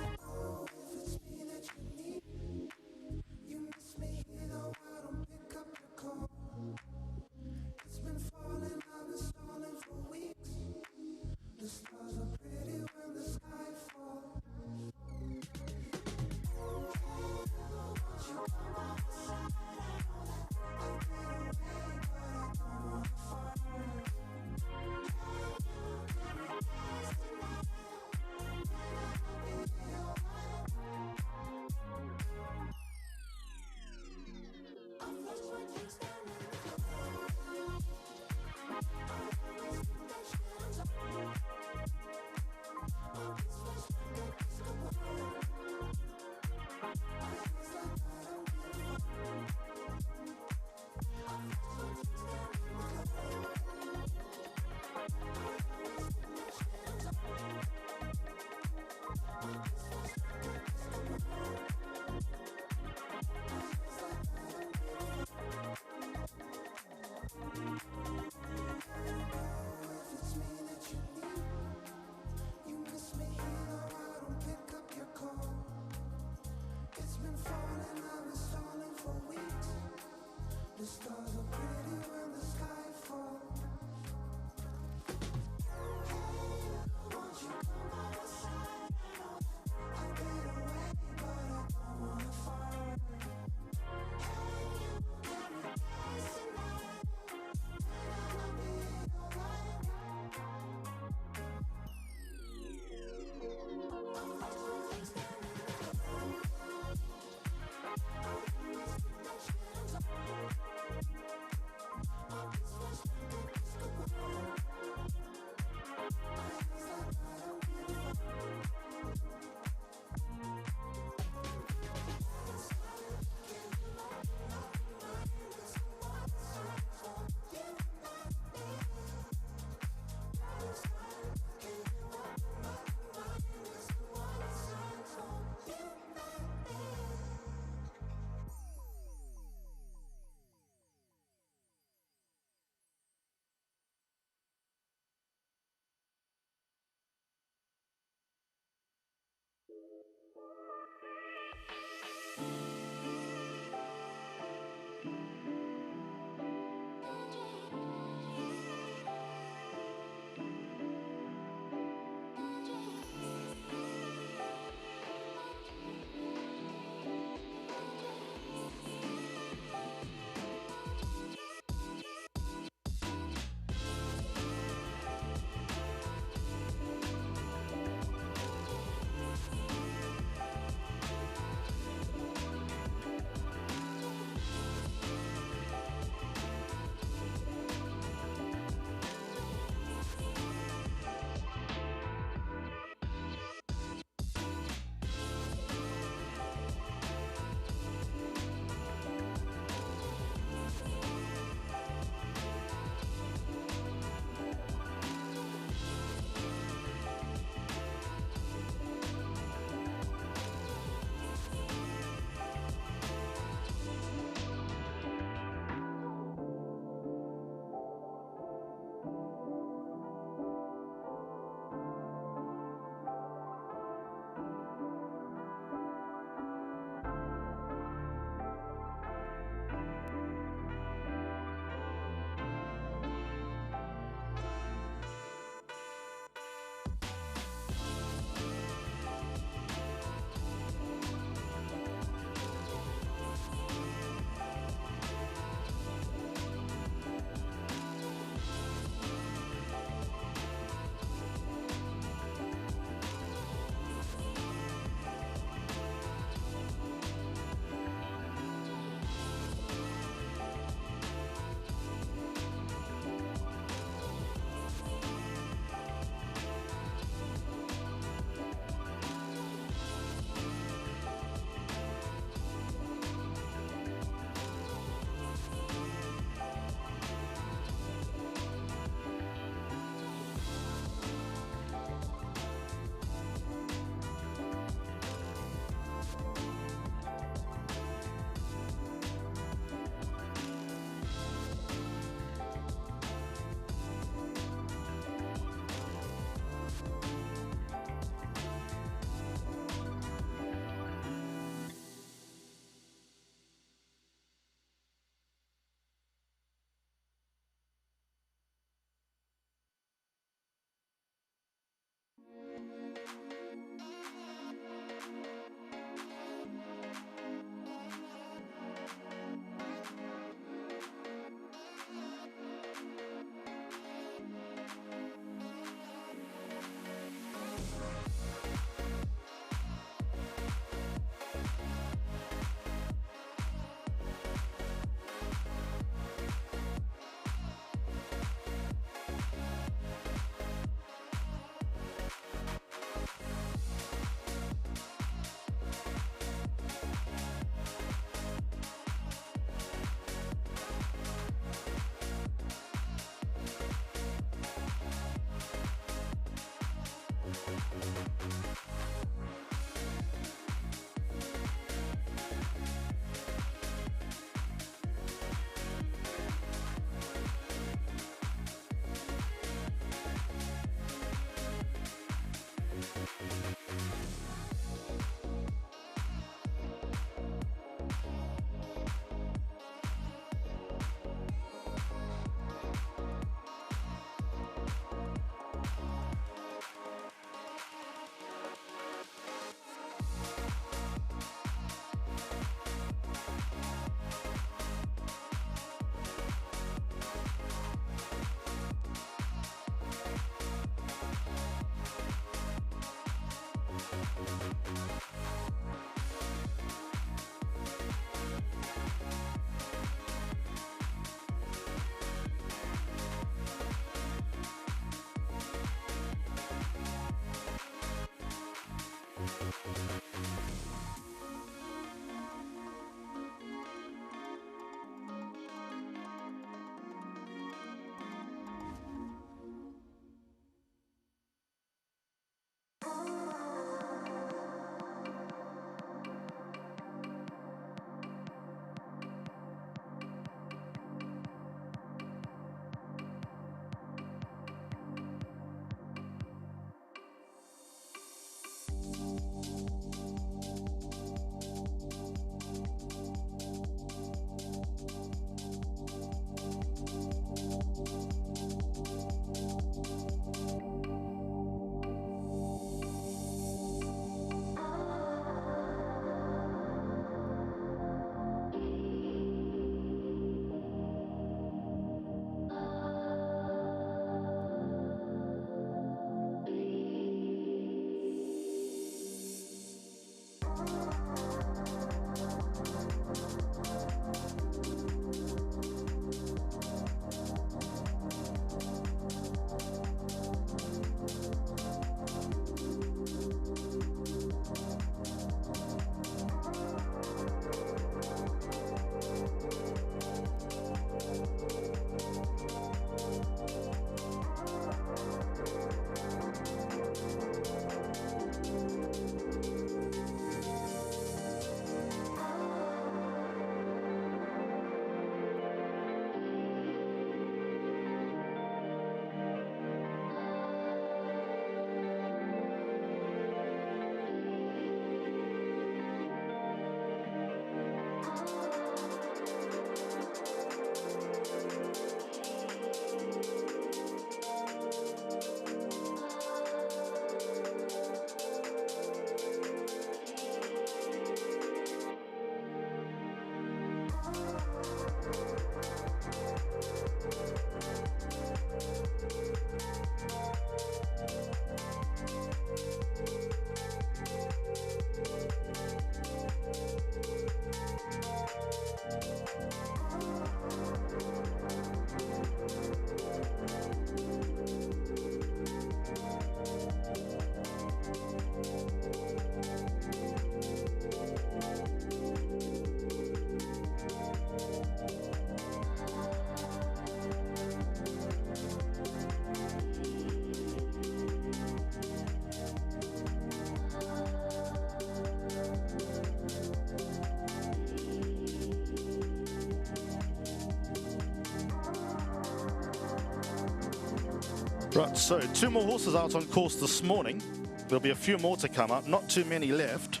Right, so 2 more horses out on course this morning. There'll be a few more to come out, not too many left,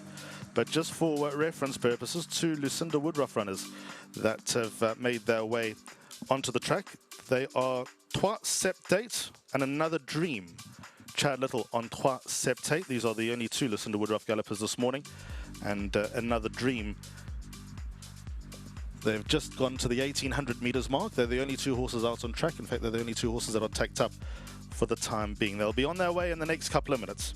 but just for reference purposes, 2 Lucinda Woodruff runners that have made their way onto the track. They are Trois Septate and Another Dream. Chad Little on Trois Septate. These are the only 2 Lucinda Woodruff gallopers this morning. And Another Dream. They've just gone to the 1800 meters mark. They're the only 2 horses out on track. In fact, they're the only 2 horses that are tacked up for the time being. They'll be on their way in the next couple of minutes.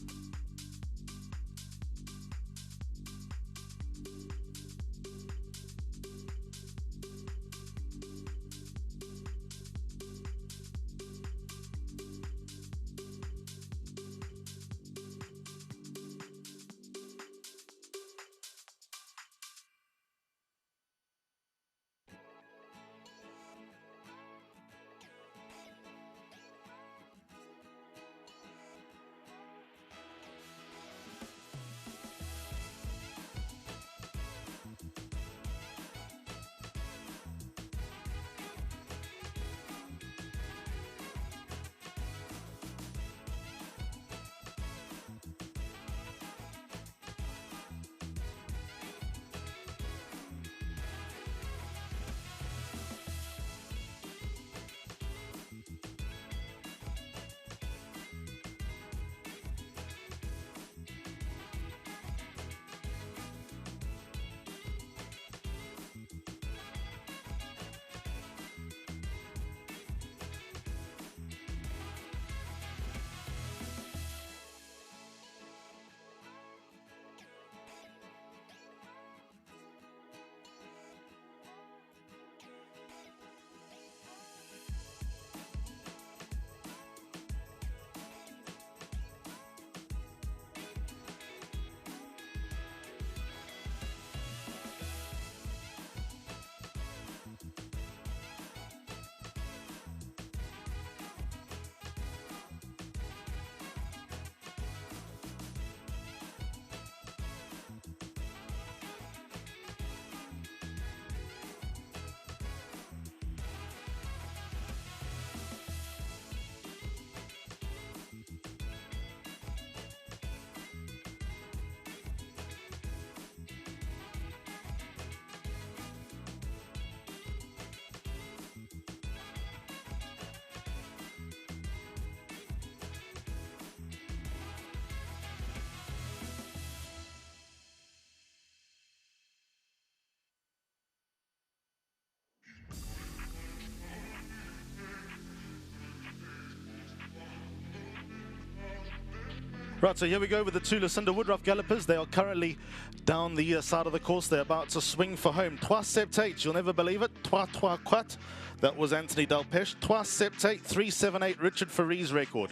Right, so here we go with the 2 Lucinda Woodruff gallopers. They are currently down the side of the course. They're about to swing for home. Trois Septate, you'll never believe it. Trois Quat. That was Anthony Delpeche. Trois Septate, 378, Richard Ferree's record.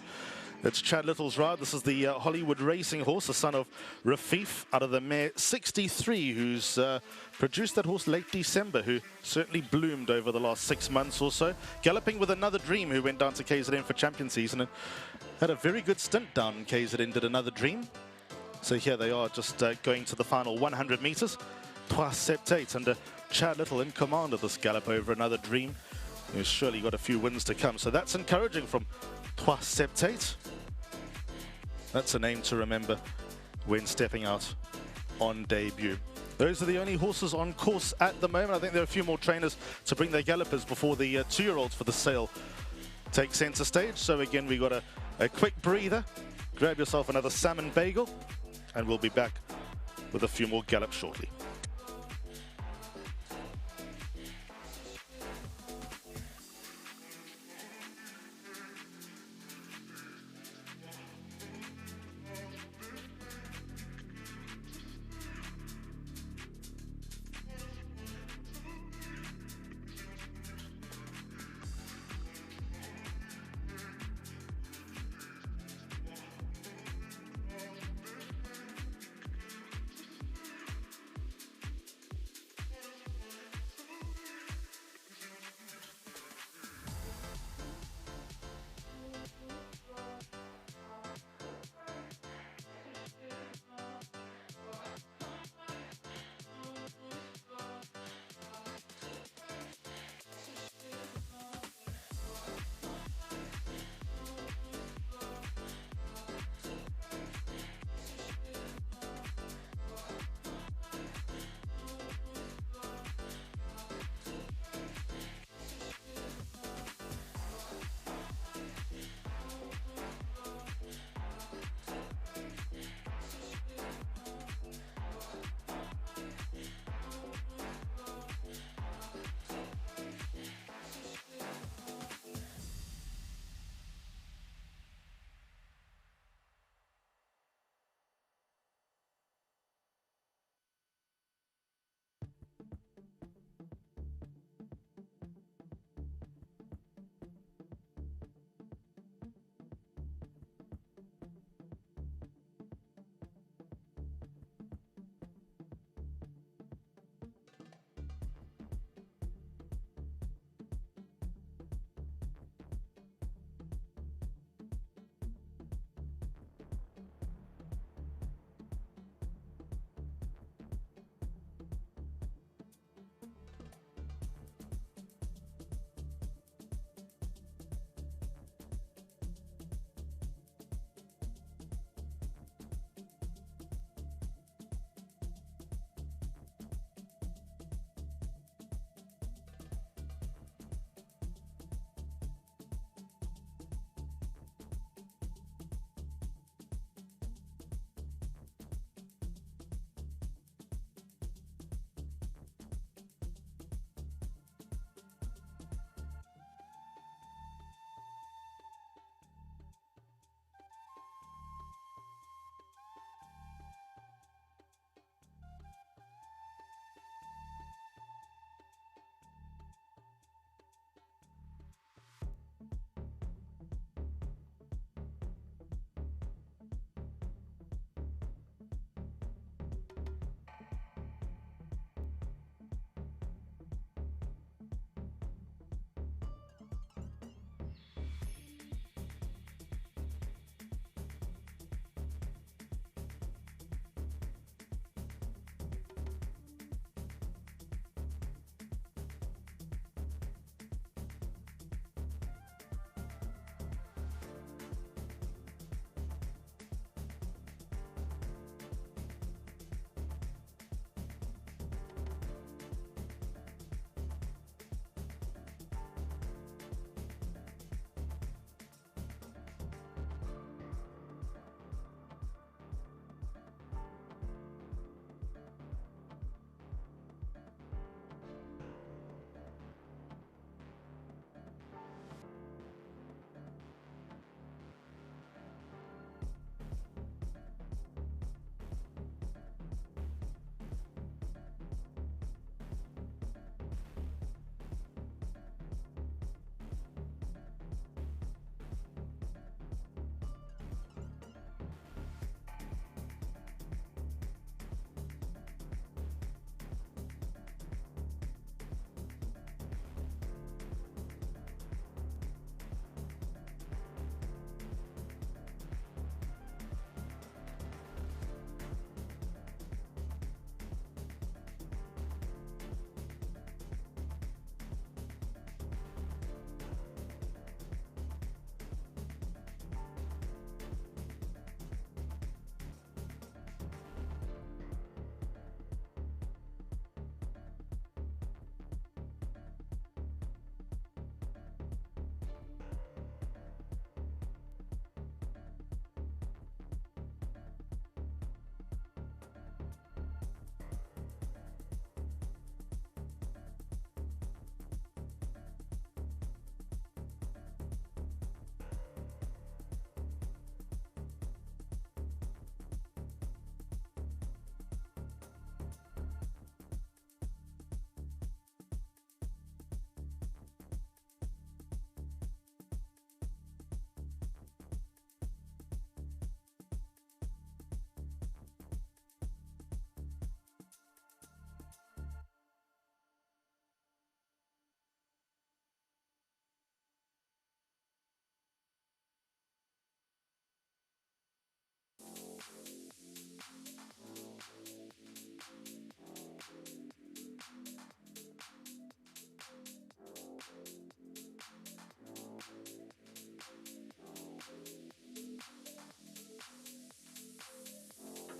It's Chad Little's ride. This is the Hollywood racing horse, the son of Rafif, out of the mare 63, who's produced that horse late December, who certainly bloomed over the last 6 months or so. Galloping with Another Dream, who went down to KZN for champion season and had a very good stint down in KZN, did Another Dream. So here they are, just going to the final 100 meters. Trois Septate and Chad Little in command of this gallop over Another Dream, who's surely got a few wins to come. So that's encouraging from Trois Septate. That's a name to remember when stepping out on debut. Those are the only horses on course at the moment. I think there are a few more trainers to bring their gallopers before the 2-year-olds for the sale take centre stage. So again, we got a quick breather. Grab yourself another salmon bagel, and we'll be back with a few more gallops shortly.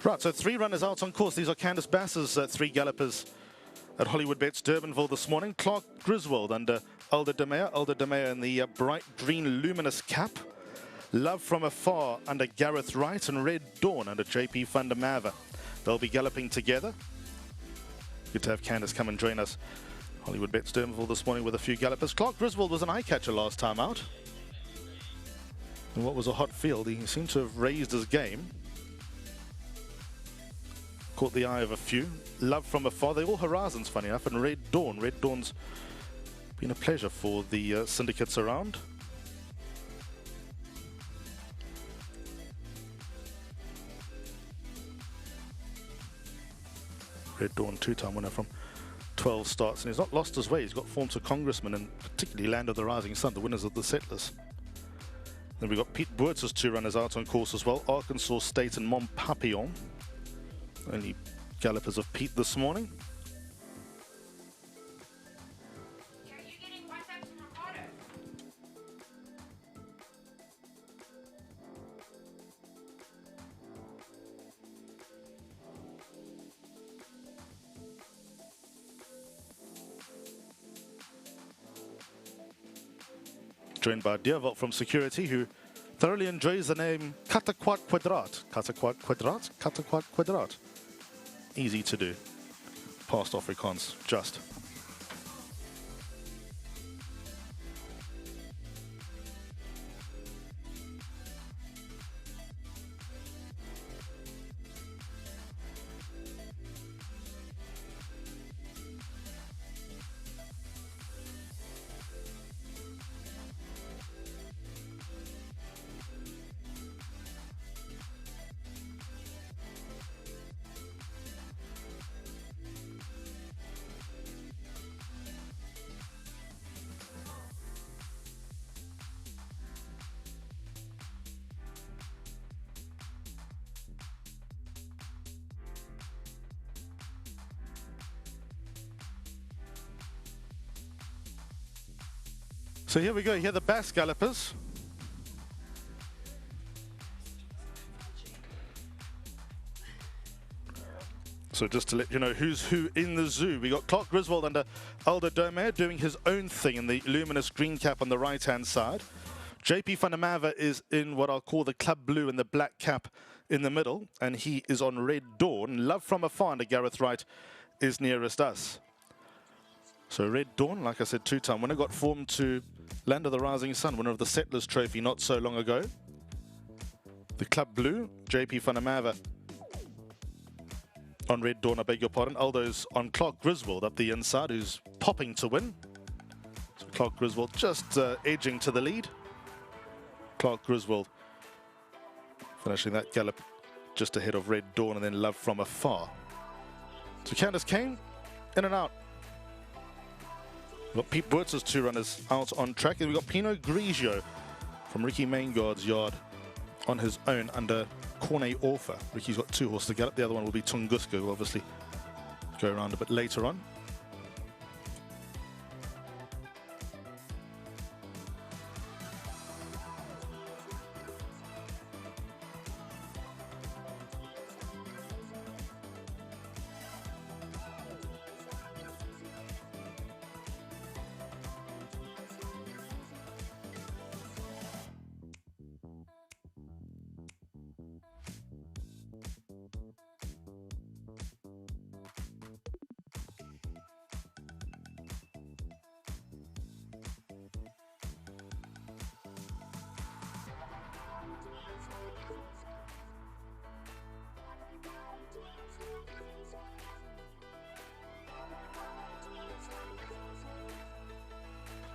Right, so 3 runners out on course. These are Candace Bass's 3 gallopers at Hollywoodbets Durbanville this morning. Clark Griswold under Alder de Meyer. Alder de Meyer in the bright green luminous cap. Love from Afar under Gareth Wright, and Red Dawn under JP van der Merwe. They'll be galloping together. Good to have Candace come and join us. Hollywoodbets Durbanville this morning with a few gallopers. Clark Griswold was an eye catcher last time out. In what was a hot field, he seemed to have raised his game. Caught the eye of a few. Love from Afar. They're all Horizons, funny enough. And Red Dawn. Red Dawn's been a pleasure for the syndicates around. Red Dawn, 2-time winner from 12 starts, and he's not lost his way. He's got form to Congressman and particularly Land of the Rising Sun, the winners of the Settlers. Then we've got Pete Boertz's 2 runners out on course as well, Arkansas State and Mon Papillon. Only gallopers of Pete this morning. Joined by Deervalt from Security, who thoroughly enjoys the name Katakwat Quadrat. Katakwat Quadrat? Katakwat Quadrat. Easy to do. Past Afrikaans, just. So here we go, here are the Bass gallopers. So just to let you know who's who in the zoo, we got Clark Griswold under Alder de Meyer doing his own thing in the luminous green cap on the right-hand side. JP van der Merwe is in what I'll call the club blue and the black cap in the middle, and he is on Red Dawn. Love from Afar under Gareth Wright is nearest us. So Red Dawn, like I said, 2-time winner, got form to Land of the Rising Sun, winner of the Settlers Trophy not so long ago. The club blue, JP van der Merwe on Red Dawn, I beg your pardon. Aldo's on Clark Griswold up the inside, who's popping to win. So Clark Griswold just edging to the lead. Clark Griswold finishing that gallop just ahead of Red Dawn, and then Love from Afar. So Candace came in and out. We've got Pete Boertz's 2 runners out on track, and we've got Pinot Grigio from Ricky Maingard's yard on his own under Corne Orfer. Ricky's got 2 horses to gallop. The other one will be Tunguska, who will obviously go around a bit later on.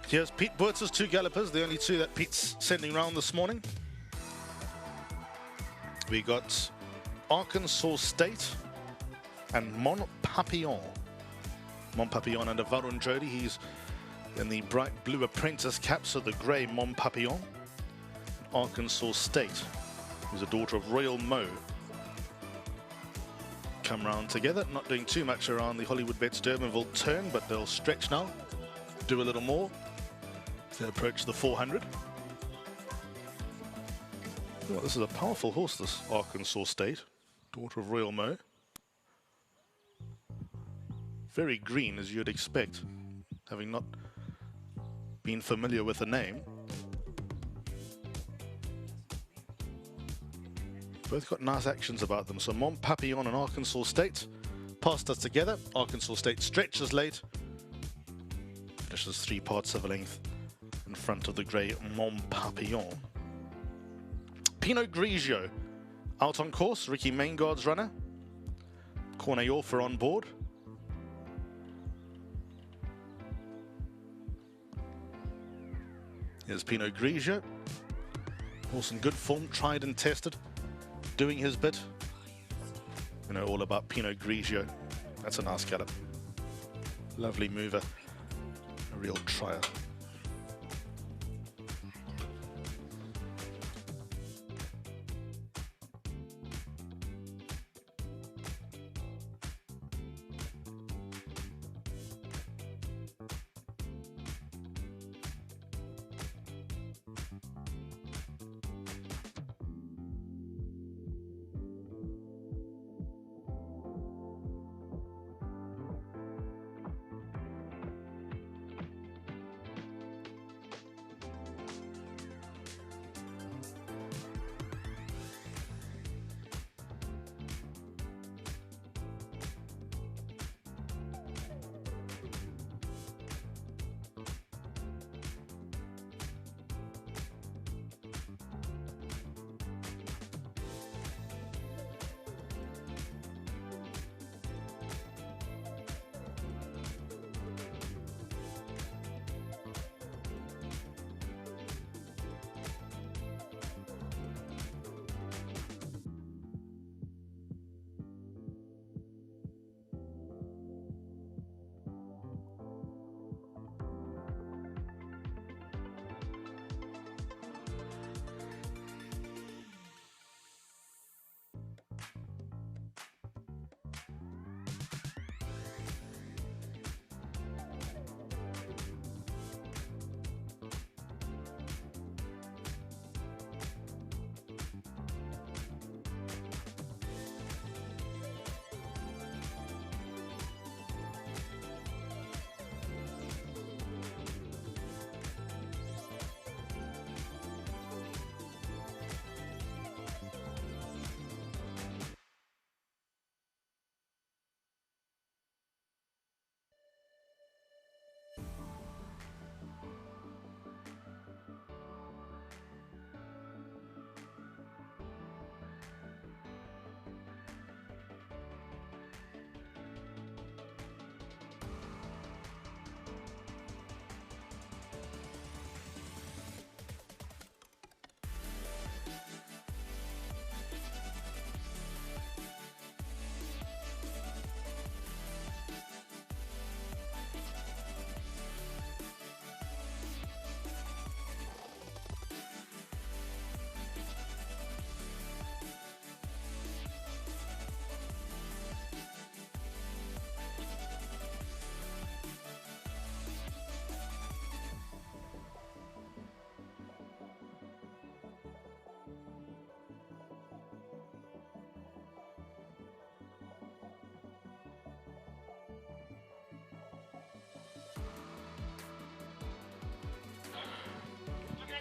Here's Pete Boertz's 2 gallopers, the only 2 that Pete's sending round this morning. We got Arkansas State and Mon Papillon. Mon Papillon under Varun Jody. He's in the bright blue apprentice cap, so the grey Mon Papillon. Arkansas State, who's a daughter of Royal Mo. Come round together, not doing too much around the Hollywoodbets Durbanville turn, but they'll stretch now, do a little more to approach the 400. Oh, this is a powerful horse, this Arkansas State. Daughter of Royal Mo. Very green, as you'd expect, having not been familiar with the name. Both got nice actions about them. So Mon Papillon and Arkansas State passed us together. Arkansas State stretches late, finishes 3 parts of a length in front of the grey Mon Papillon. Pinot Grigio out on course. Ricky Maingard's runner. Corner Yorfer on board. Here's Pinot Grigio. Horse in good form, tried and tested, doing his bit. You know all about Pinot Grigio. That's a nice gallop. Lovely mover. A real trier.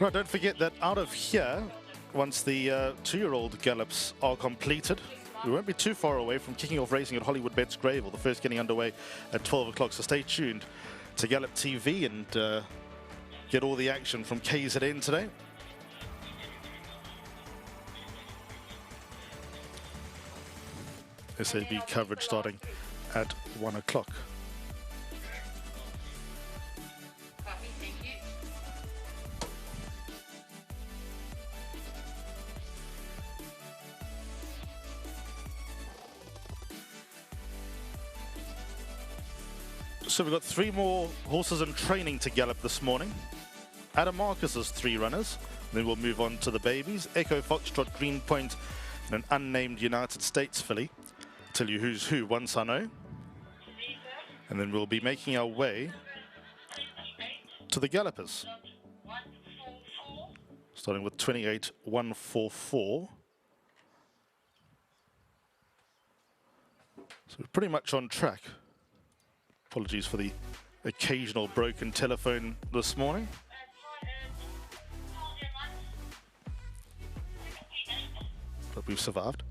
Right, don't forget that out of here, once the 2-year-old gallops are completed, we won't be too far away from kicking off racing at Hollywoodbets Greyville, the first getting underway at 12 o'clock. So stay tuned to Gallop TV and get all the action from KZN today. SAB coverage starting at 1 o'clock. So we've got 3 more horses in training to gallop this morning. Adam Marcus's 3 runners. Then we'll move on to the babies. Echo Foxtrot, Greenpoint, and an unnamed United States filly. Tell you who's who once I know. And then we'll be making our way to the gallopers. Starting with 28-144. So we're pretty much on track. Apologies for the occasional broken telephone this morning. But we've survived.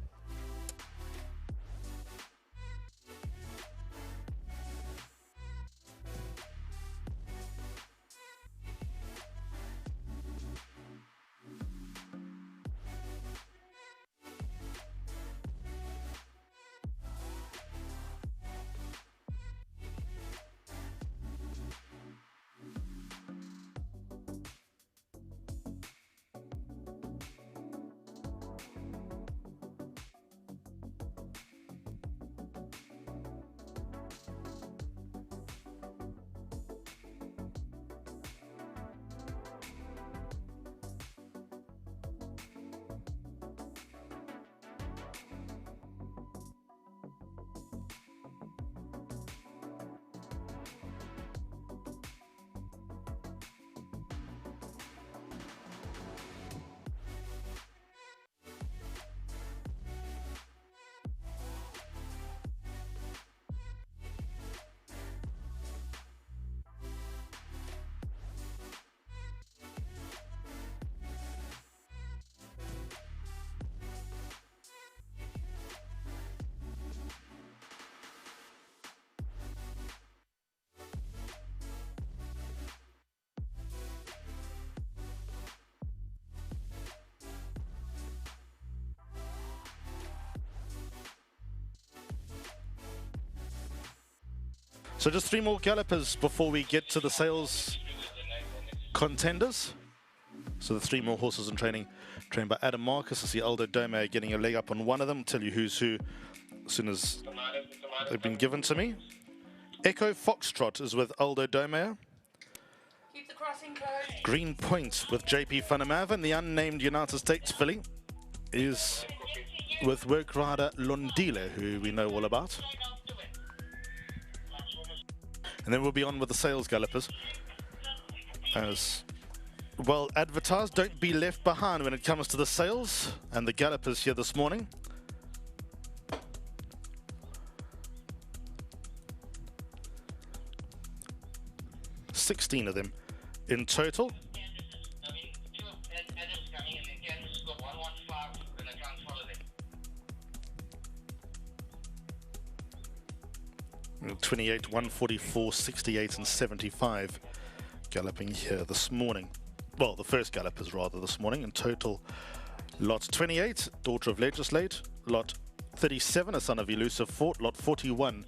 So just 3 more gallopers before we get to the sales contenders. So the 3 more horses in training, trained by Adam Marcus. I see Aldo Dome getting a leg up on one of them. Tell you who's who as soon as they've been given to me. Echo Foxtrot is with Aldo Dome. Keep the crossing code. Green Point with JP Funamav, and the unnamed United States filly is with work rider Londile, who we know all about. And then we'll be on with the sales gallopers. As well advertised, don't be left behind when it comes to the sales and the gallopers here this morning. $16 of them in total. And 28, 144, 68 and 75 galloping here this morning. Well, the first gallopers rather this morning. In total, lot 28, Daughter of Legislate. Lot 37, a son of Elusive Fort. Lot 41,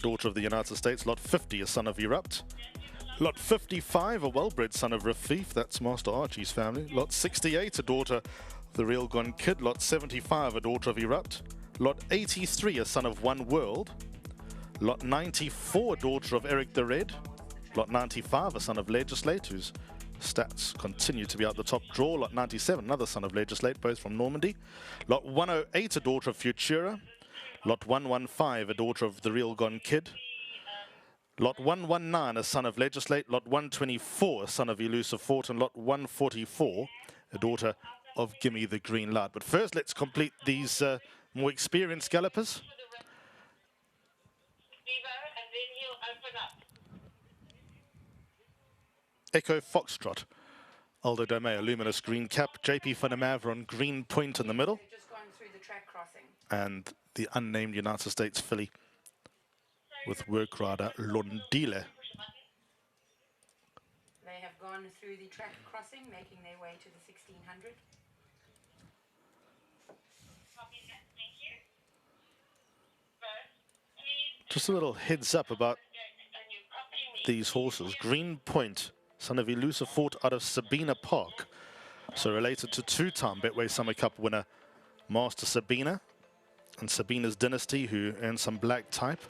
Daughter of the United States. Lot 50, a son of Erupt. Lot 55, a well-bred son of Rafif. That's Master Archie's family. Lot 68, a daughter of the Real Gone Kid. Lot 75, a daughter of Erupt. Lot 83, a son of One World. Lot 94, daughter of Eric the Red. Lot 95, a son of Legislate, whose stats continue to be out the top draw. Lot 97, another son of Legislate, both from Normandy. Lot 108, a daughter of Futura. Lot 115, a daughter of the Real Gone Kid. Lot 119, a son of Legislate. Lot 124, a son of Elusive Fort. And Lot 144, a daughter of Gimme the Green Light. But first, let's complete these more experienced gallopers. Echo Foxtrot, Aldo Dome, luminous green cap, JP Funamav on Green Point in the middle. They've just gone through the track crossing. And the unnamed United States filly with work rider Londile. They have gone through the track crossing, making their way to the 1600. Just a little heads up about these horses. Green Point, son of Elusive Fort out of Sabina Park. So related to 2-time Betway Summer Cup winner Master Sabina and Sabina's dynasty, who earned some black type.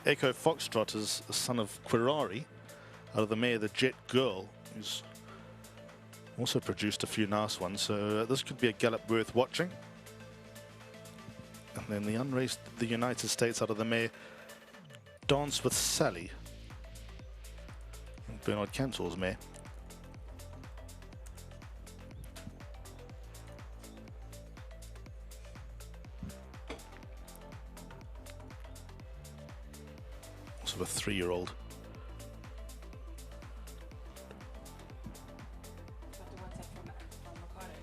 Echo Foxtrot is a son of Quirari out of the mare The Jet Girl, who's also produced a few nice ones. So this could be a gallop worth watching. And then the unraced, the United States out of the mare Dance with Sally, Bernard Cantor's mare. looks of a 3-year-old. Got the WhatsApp from Ricardo.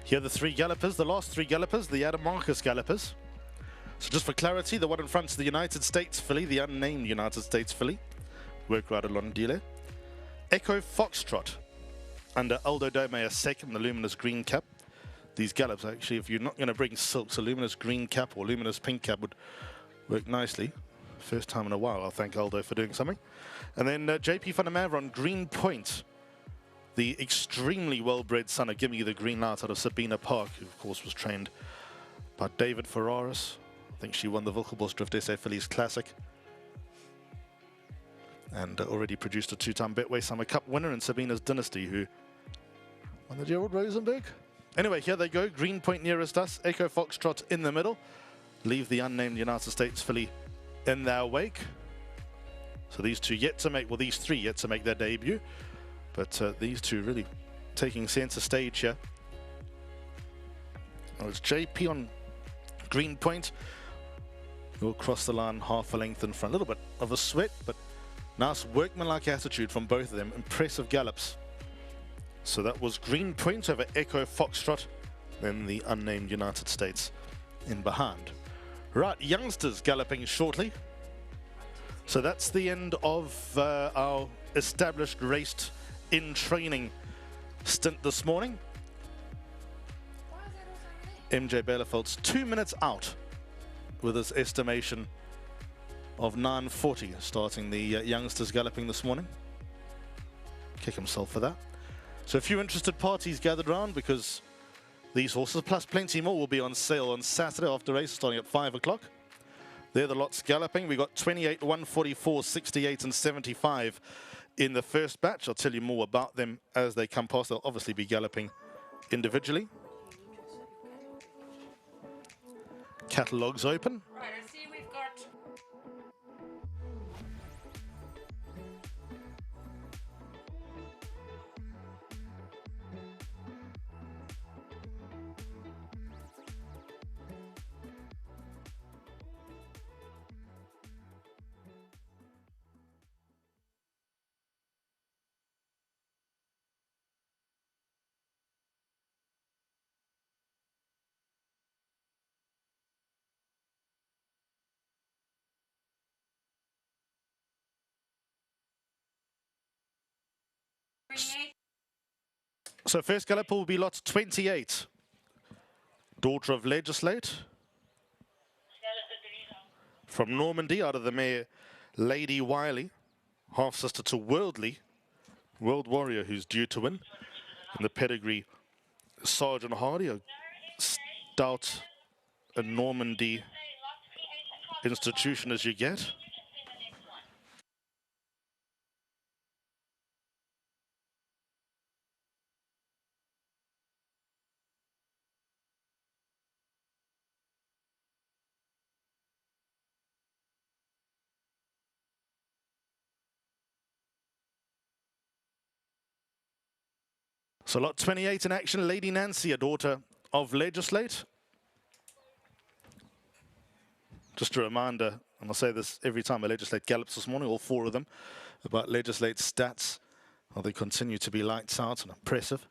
Here are the 3 gallopers, the last 3 gallopers, the Adam Marcus gallopers. So just for clarity, the one in front is the United States filly, the unnamed United States filly. Work right along Dile. Echo Foxtrot under Aldo Dome second, the luminous green cap. These gallops, actually, if you're not going to bring silks, a luminous green cap or luminous pink cap would work nicely. First time in a while, I'll thank Aldo for doing something. And then JP van der Merwe on Green Point, the extremely well-bred son of Gimme the Green Light out of Sabina Park, who of course was trained by David Ferraris. I think she won the Wilkelbos Drift SA Fillies Classic. And already produced a 2-time Betway Summer Cup winner in Sabina's Dynasty, who won the Gerald Rosenberg. Anyway, here they go. Green Point nearest us. Echo Foxtrot in the middle. Leave the unnamed United States filly in their wake. So these two yet to make, well, these 3 yet to make their debut. But these 2 really taking centre stage here. Well, it's JP on Green Point. He'll cross the line half a length in front. A little bit of a sweat, but nice workmanlike attitude from both of them. Impressive gallops. So that was Green Point over Echo Foxtrot. Then the unnamed United States in behind. Right, youngsters galloping shortly. So that's the end of our established raced in training stint this morning. MJ Bielefeld's 2 minutes out with his estimation of 9:40, starting the youngsters galloping this morning. Kick himself for that. So a few interested parties gathered around because these horses, plus plenty more, will be on sale on Saturday after race starting at 5 o'clock. They're the lots galloping. We got 28, 144, 68 and 75 in the first batch. I'll tell you more about them as they come past. They'll obviously be galloping individually. Catalogues open. Right, 28. So first galloper will be lot 28. Daughter of Legislate. From Normandy, out of the mare Lady Wiley. Half-sister to Worldly. World Warrior, who's due to win. And the pedigree, Sergeant Hardy, a stout Normandy institution as you get. So lot 28 in action, Lady Nancy, a daughter of Legislate. Just a reminder, and I'll say this every time I Legislate gallops this morning, all four of them, about Legislate stats. How they continue to be lights out and impressive.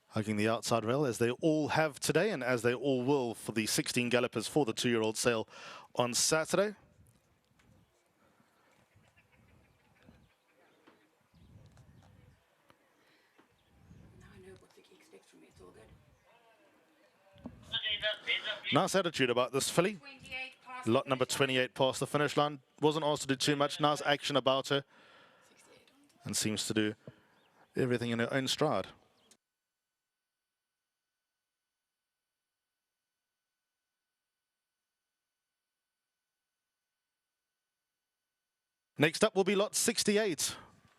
Hugging the outside rail, as they all have today, and as they all will for the 16 gallopers for the 2-year-old sale on Saturday. Nice attitude about this filly. Lot number 28 past the finish line. Wasn't asked to do too much. Nice action about her. And seems to do everything in her own stride. Next up will be lot 68.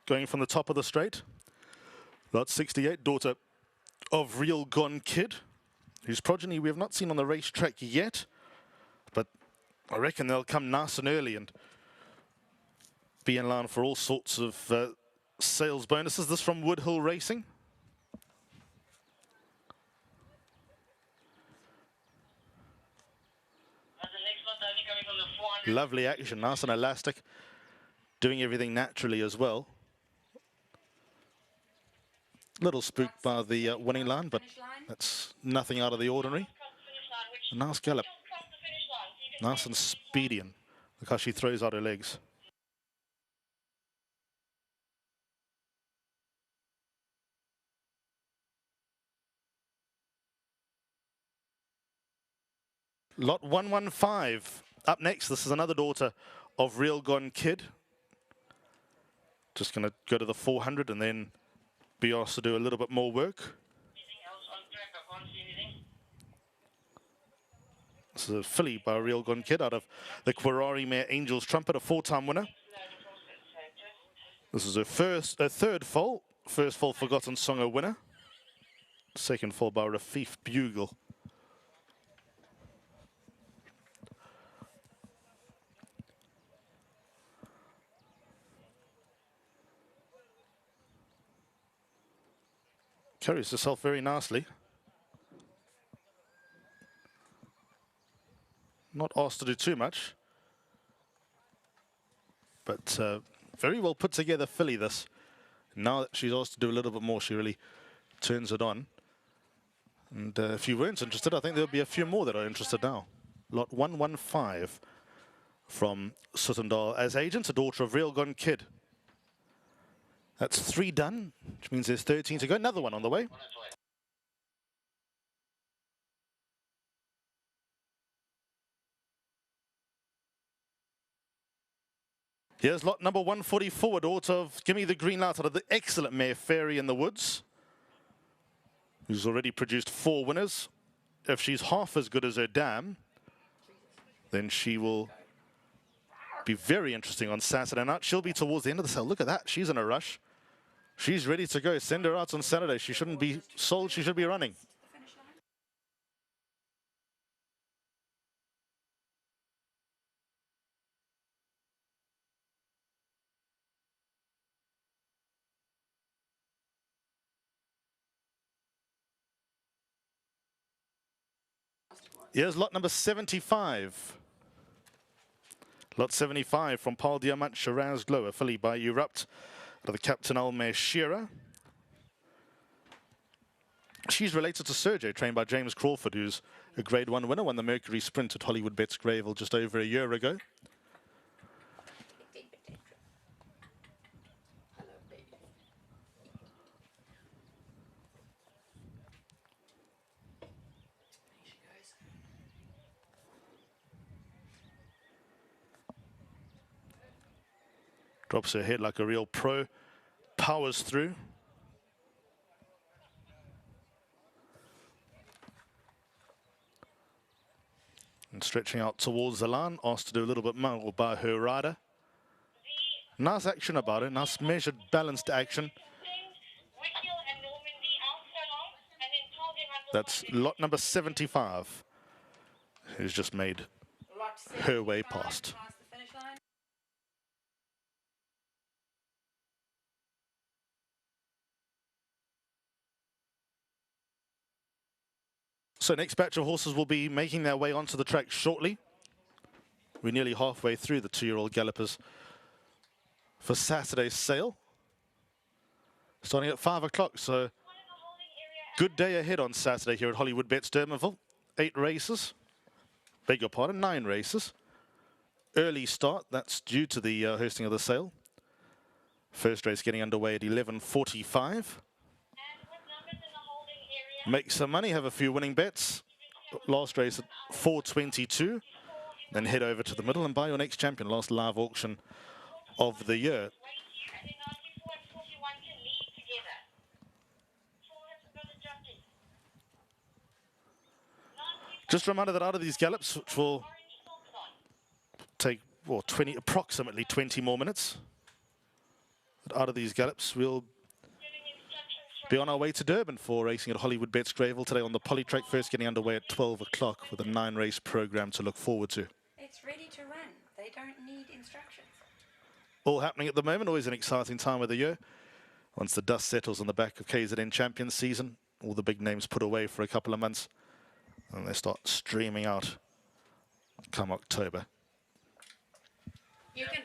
Going from the top of the straight. Lot 68, daughter of Real Gone Kid, whose progeny we have not seen on the racetrack yet, but I reckon they'll come nice and early and be in line for all sorts of sales bonuses. This from Woodhill Racing. Lovely action, nice and elastic, doing everything naturally as well. Little spooked by the winning line, but that's nothing out of the ordinary. A nice gallop. Nice and speedy, and look how she throws out her legs. Lot 115. Up next, this is another daughter of Real Gone Kid. Just going to go to the 400 and then be asked to do a little bit more work. This is a filly by Real Gone Kid out of the Quarari mare Angel's Trumpet, a 4-time winner. This is her third foal. First foal, Forgotten Song, a winner. Second foal by Rafif Bugle. Carries herself very nicely. Not asked to do too much, but very well put together filly this. Now that she's asked to do a little bit more, she really turns it on. And if you weren't interested, I think there'll be a few more that are interested now. Lot 115 from Sutendal as agent, a daughter of Real Gone Kid. That's 3 done, which means there's 13 to go. Another one on the way. Here's lot number 144, a daughter of Gimme the Green Light out of the excellent mare Fairy in the Woods, who's already produced 4 winners. If she's half as good as her dam, then she will be very interesting on Saturday night. She'll be towards the end of the sale. Look at that, she's in a rush. She's ready to go. Send her out on Saturday. She shouldn't be sold, she should be running. Here's lot number 75. Lot 75 from Paul Diamant, Shiraz Glow, a filly by Erupt, out of the Captain Almare Shearer. She's related to Sergio, trained by James Crawford, who's a Grade 1 winner, won the Mercury Sprint at Hollywoodbets Greyville just over a year ago. Drops her head like a real pro. Powers through. And stretching out towards the line. Asked to do a little bit more by her rider. Nice action about it. Nice measured, balanced action. That's lot number 75, who's just made her way past. So next batch of horses will be making their way onto the track shortly. We're nearly halfway through the 2-year-old gallopers for Saturday's sale. Starting at 5 o'clock, so good day ahead on Saturday here at Hollywoodbets Durbanville. 8 races, beg your pardon, 9 races. Early start, that's due to the hosting of the sale. First race getting underway at 11:45. Make some money, have a few winning bets. Last race at 4:22. Then head over to the middle and buy your next champion. Last live auction of the year. Just a reminder that out of these gallops, which will take approximately 20 more minutes. Out of these gallops, we'll be on our way to Durban for racing at Hollywoodbets Greyville today on the poly track, first getting underway at 12 o'clock with a 9-race program to look forward to. It's ready to run. They don't need instructions. All happening at the moment, always an exciting time of the year. Once the dust settles on the back of KZN Champions season, all the big names put away for a couple of months, and they start streaming out come October. You can.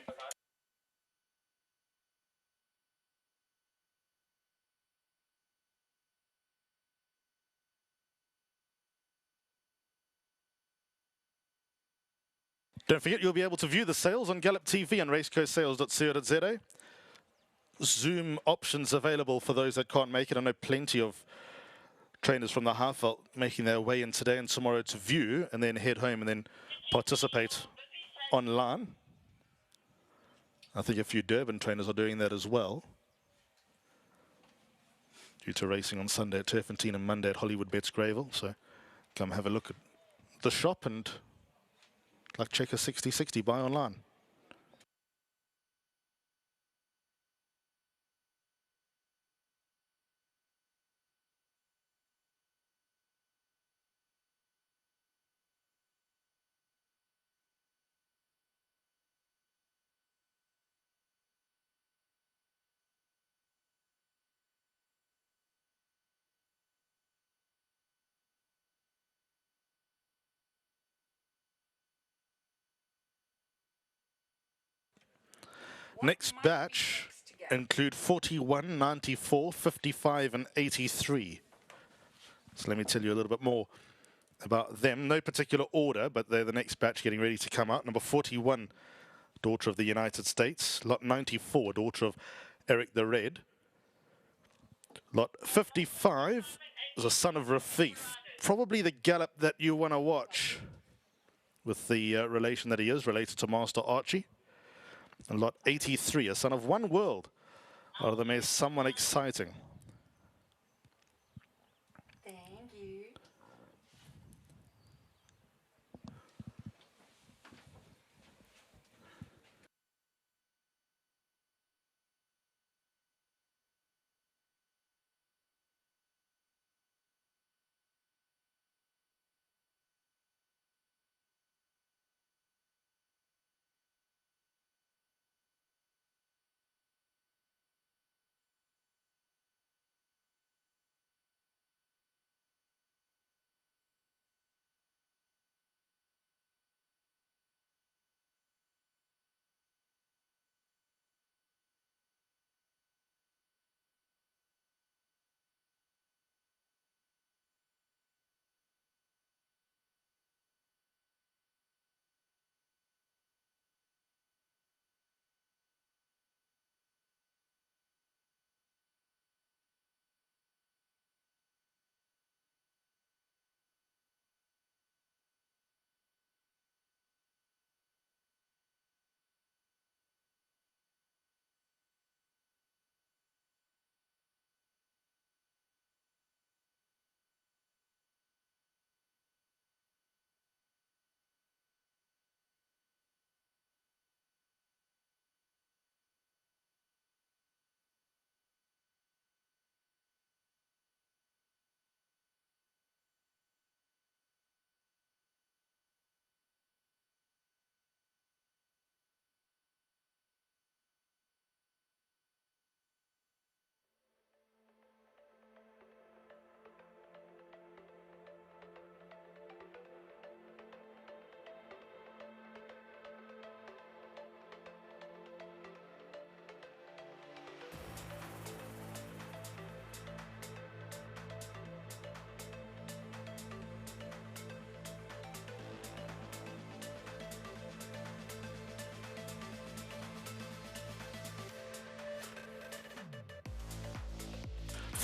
Don't forget, you'll be able to view the sales on GallopTV and racecoastsales.co.za. Zoom options available for those that can't make it. I know plenty of trainers from the Halfveld making their way in today and tomorrow to view and then head home and then participate online. I think a few Durban trainers are doing that as well, due to racing on Sunday at Turfentine and Monday at Hollywoodbets Greyville. So come have a look at the shop and like check a 60/60 buy online. Next batch include 41, 94, 55 and 83. So let me tell you a little bit more about them. No particular order, but they're the next batch getting ready to come out. Number 41, daughter of the United States. Lot 94, daughter of Eric the Red. Lot 55 is a son of Rafif. Probably the gallop that you want to watch with the relation that he is related to Master Archie. And lot 83, a son of One World. Out of the mares, someone exciting.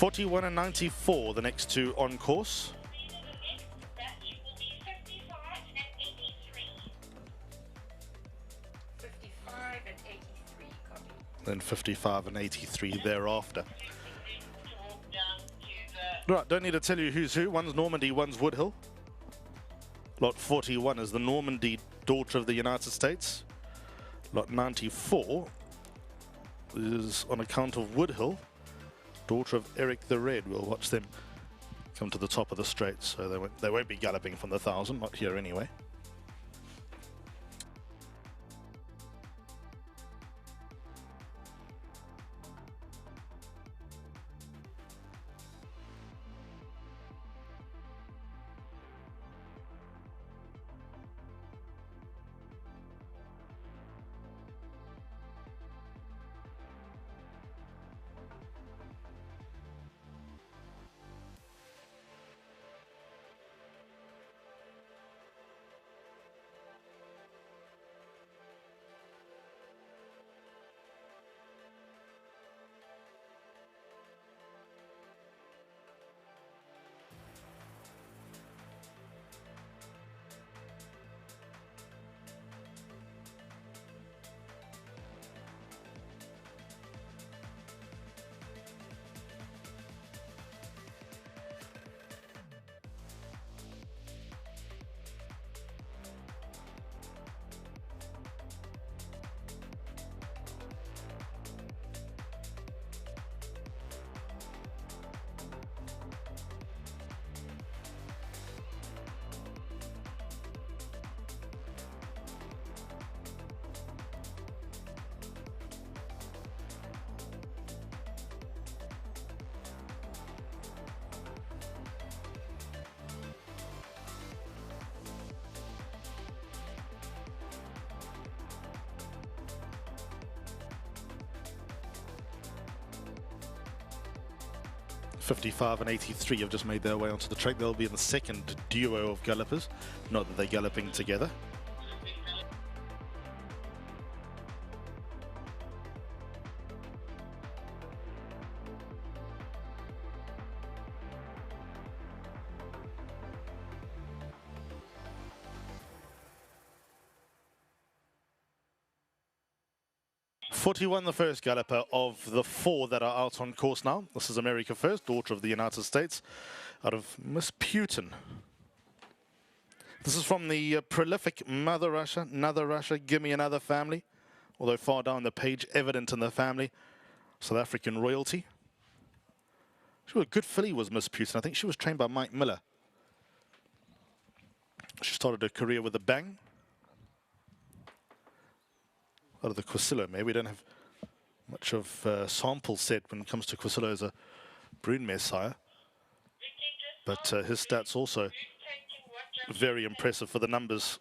41 and 94, the next two on course. 55 and 83, copy. Then 55 and 83 thereafter. Right, don't need to tell you who's who. One's Normandy, one's Woodhill. Lot 41 is the Normandy, daughter of the United States. Lot 94 is on account of Woodhill, daughter of Eric the Red. We'll watch them come to the top of the straight, so they won't be galloping from the 1,000, not here anyway. .55 and 83 have just made their way onto the track. They'll be in the second duo of gallopers, not that they're galloping together. .41, the first galloper of the four that are out on course now. This is America First, daughter of the United States, out of Miss Putin. This is from the prolific Mother Russia, Another Russia, Give Me Another family. Although far down the page, evident in the family, South African royalty. She was a good filly, was Miss Putin. I think she was trained by Mike Miller. She started her career with a bang. Out of the KwaZulu, maybe we don't have much of sample set when it comes to KwaZulu as a broodmare sire, but his stats also very impressive for the numbers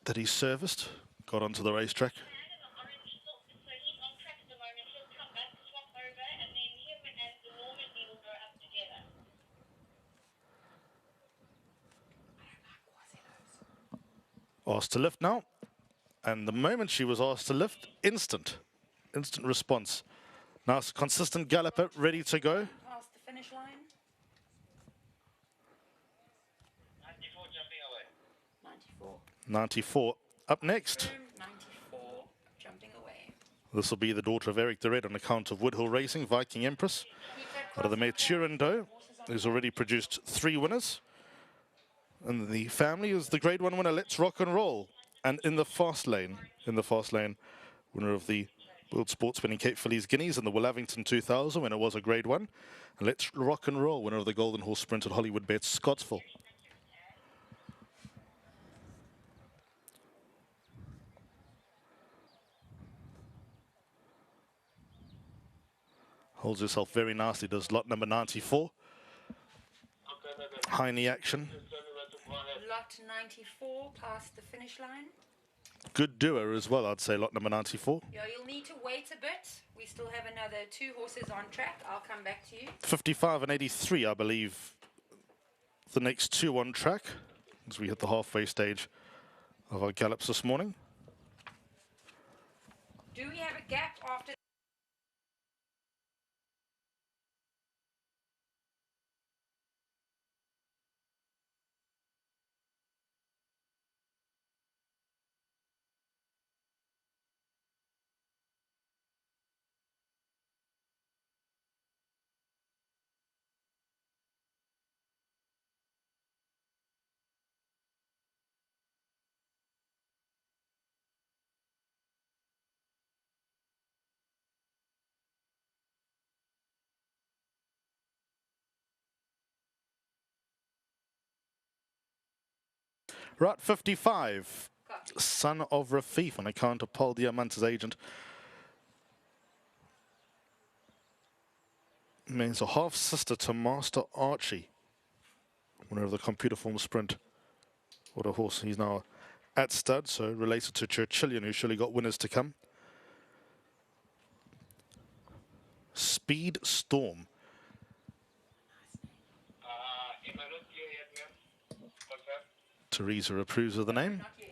that he serviced. Got onto the racetrack. Asked to lift now. And the moment she was asked to lift, instant response. Nice, consistent galloper, ready to go. Past the finish line. 94 jumping away. 94. 94. Up next. 94 jumping away. This will be the daughter of Eric the Red on account of Woodhill Racing, Viking Empress. Out of the mare Turando, who's already produced 3 winners. And the family is the Grade 1 winner, Let's Rock and Roll. And in the fast lane, winner of the World Sports Winning Cape Fillies Guineas and the Willavington 2000 when it was a Grade 1. And Let's Rock and Roll, winner of the Golden Horse Sprint at Hollywoodbets Scottsville. Holds herself very nicely, does lot number 94. High knee action. Lot 94 past the finish line. Good doer as well, I'd say, lot number 94. Yeah, you'll need to wait a bit. We still have another 2 horses on track. I'll come back to you. 55 and 83, I believe, the next 2 on track as we hit the halfway stage of our gallops this morning. Do we have a gap after Right, 55. Son of Rafif on account of Paul Diamante's agent. Means a half sister to Master Archie, winner of the computer form sprint. What a horse. He's now at stud, so related to Churchillian, who surely got winners to come. Speed Storm. Teresa approves of the name. Not yet.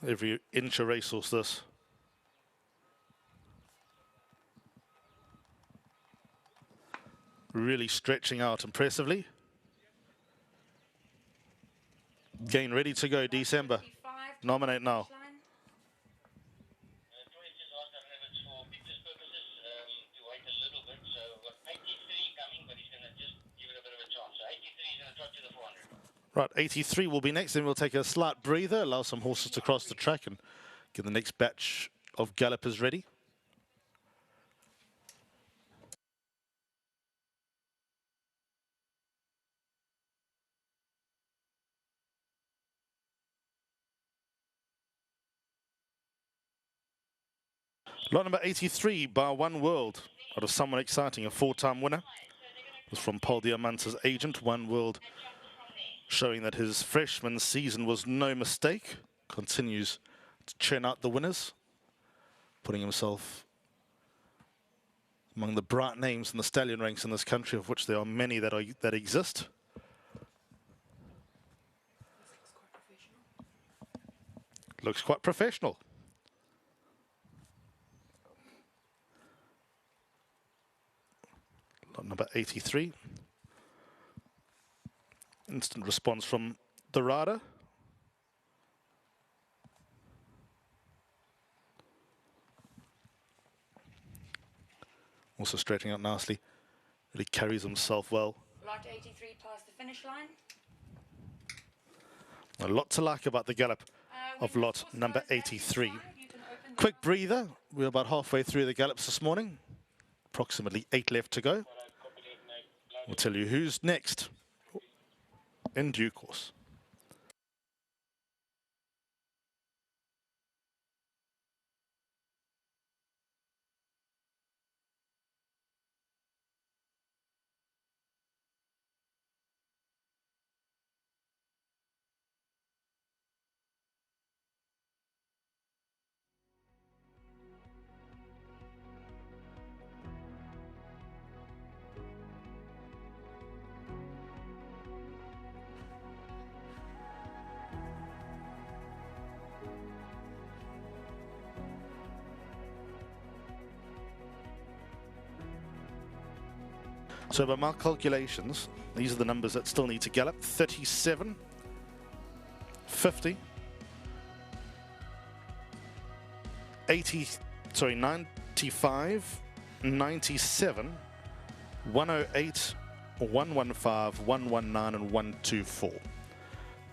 Every inch a racehorse, this. Really stretching out impressively. Gain ready to go, December. 55, Nominate now. line. Troy just asked us for pictures purposes to wait a little bit. So we've got 83 coming, but he's going to just give it a bit of a chance. So 83 is going to drop to the 400. Right, 83 will be next. Then we'll take a slight breather, allow some horses to cross the track and get the next batch of gallopers ready. Lot number 83, Bar One World, out of Someone Exciting, a 4-time winner. Was from Paul Diamante's agent. One World showing that his freshman season was no mistake. Continues to churn out the winners, putting himself among the bright names in the stallion ranks in this country, of which there are many that exist. Looks quite professional. Lot number 83. Instant response from the rider. Also straightening out nicely. Really carries himself well. Lot 83 past the finish line. A lot to like about the gallop of lot number 83. Quick breather. We're about halfway through the gallops this morning. Approximately 8 left to go. We'll tell you who's next in due course. So by my calculations, these are the numbers that still need to gallop. 37, 50, 80, sorry, 95, 97, 108, 115, 119 and 124.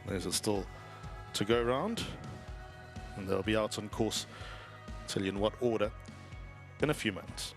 Those are still to go round, and they'll be out on course. Tell you in what order in a few minutes.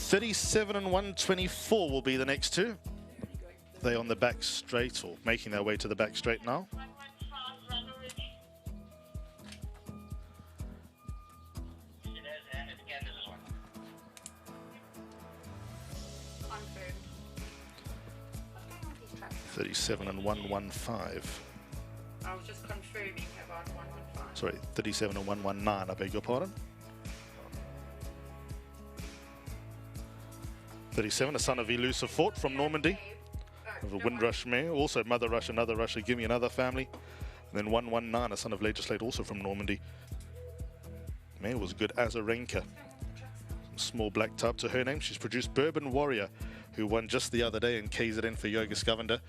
37 and 124 will be the next two. They on the back straight, or making their way to the back straight now. Confirmed. 37 and 115. I was just confirming about 115. Sorry, 37 and 119, I beg your pardon. 37, a son of Elusive Fort from Normandy, of a Windrush mare, also Mother Rush, another Rusher, Give Me Another Family. And then 119, a son of Legislate, also from Normandy. Mare was good as a ranker. Small black tub to her name. She's produced Bourbon Warrior, who won just the other day in KZN for Yoga Scavander,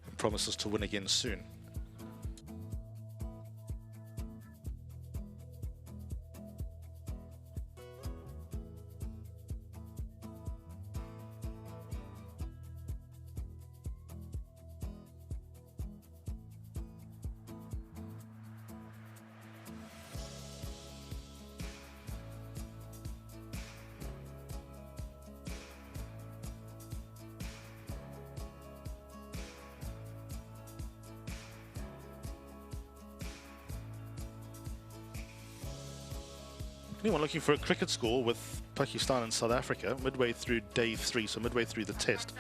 and promises to win again soon. Anyone looking for a cricket score with Pakistan and South Africa midway through day 3, so midway through the test.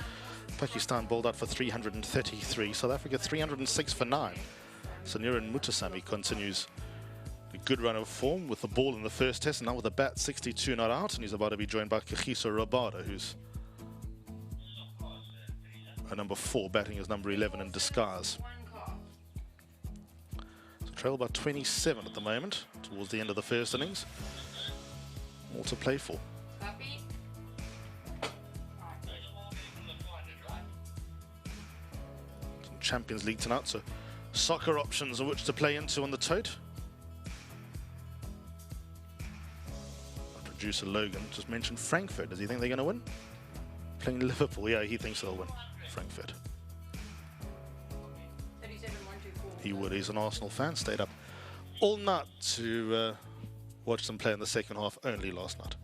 Pakistan bowled out for 333, South Africa 306 for 9. Saniran Mutasamy continues a good run of form with the ball in the first test, and now with the bat 62 not out, and he's about to be joined by Kagiso Rabada, who's a number 4, batting as number 11 in disguise. So trail by 27 at the moment, towards the end of the first innings. More to play for. Copy. Some Champions League tonight, so soccer options of which to play into on the tote. Our producer Logan just mentioned Frankfurt. Does he think they're going to win? Playing Liverpool, yeah, he thinks they'll win. Frankfurt. 37, 124. He would. He's an Arsenal fan. Stayed up all night to watch them play in the second half only last night.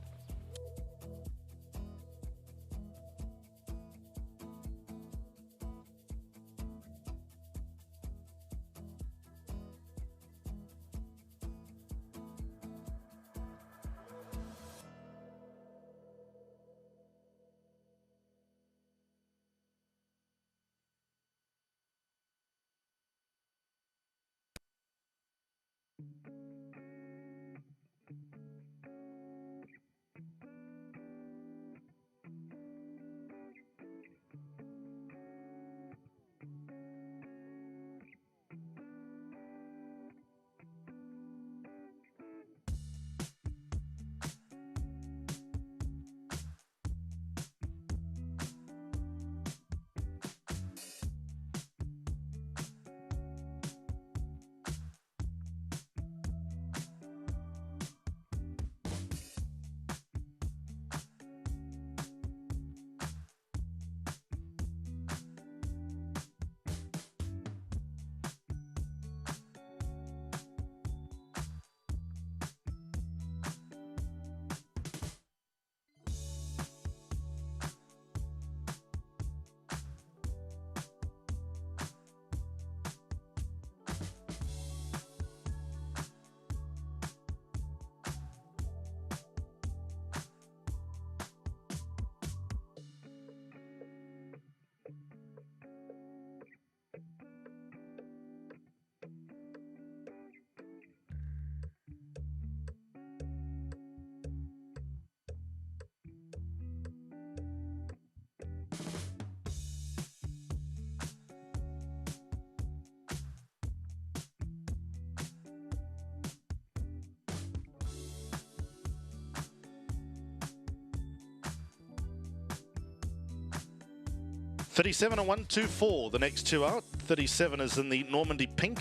.37 and 124, the next two out. 37 is in the Normandy pink,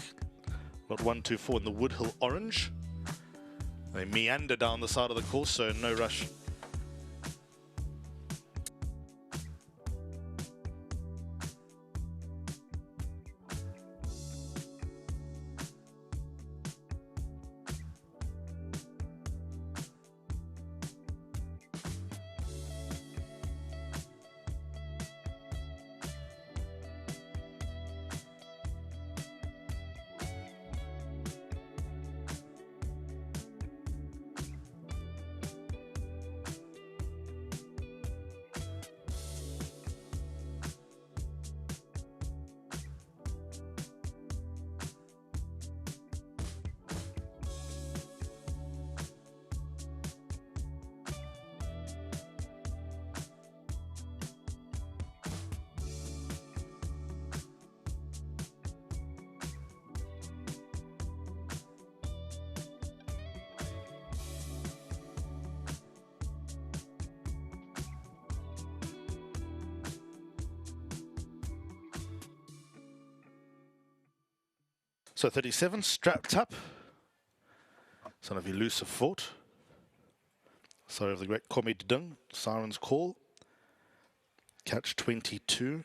got 124 in the Woodhill orange. They meander down the side of the course, so no rush. So 37, strapped up. Son of Elusive Fort. Sorry of the great Komi Dung, Siren's Call. Catch 22.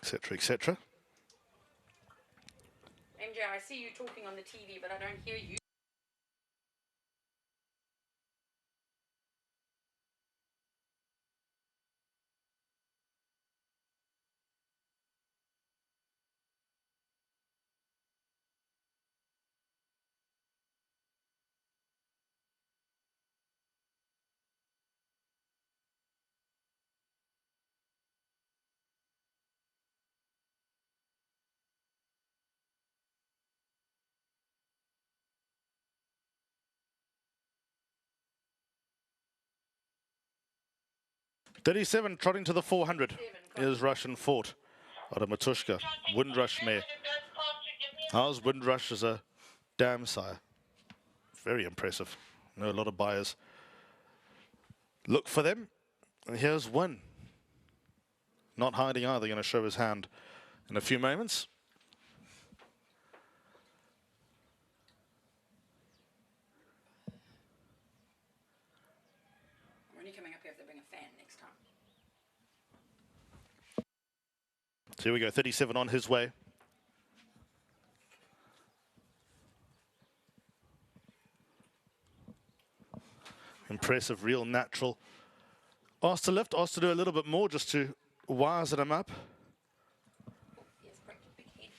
Etc. etc. MJ, I see you talking on the TV, but I don't hear you. .37 trotting to the 400 is Russian Fort out of Matushka. Windrush mare. How's Windrush as a dam sire? Very impressive. I know a lot of buyers look for them. And here's one. Not hiding either, going to show his hand in a few moments. I'm only coming up here if they bring a fan next time. So here we go, 37 on his way. Impressive, real natural. Asked to lift, asked to do a little bit more just to wise him up. Yes, pricked a big head.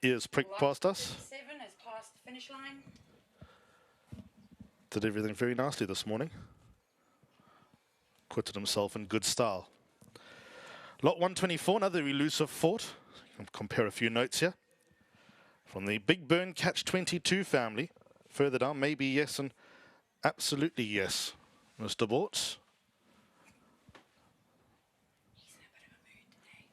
Ears pricked past us. 37 is past the finish line. Did everything very nicely this morning. Quitted himself in good style. Lot 124, another Elusive Fort. Compare a few notes here. From the Big Burn Catch 22 family. Further down, maybe yes and absolutely yes, Mr. Bortz. He's in a bit of a mood today.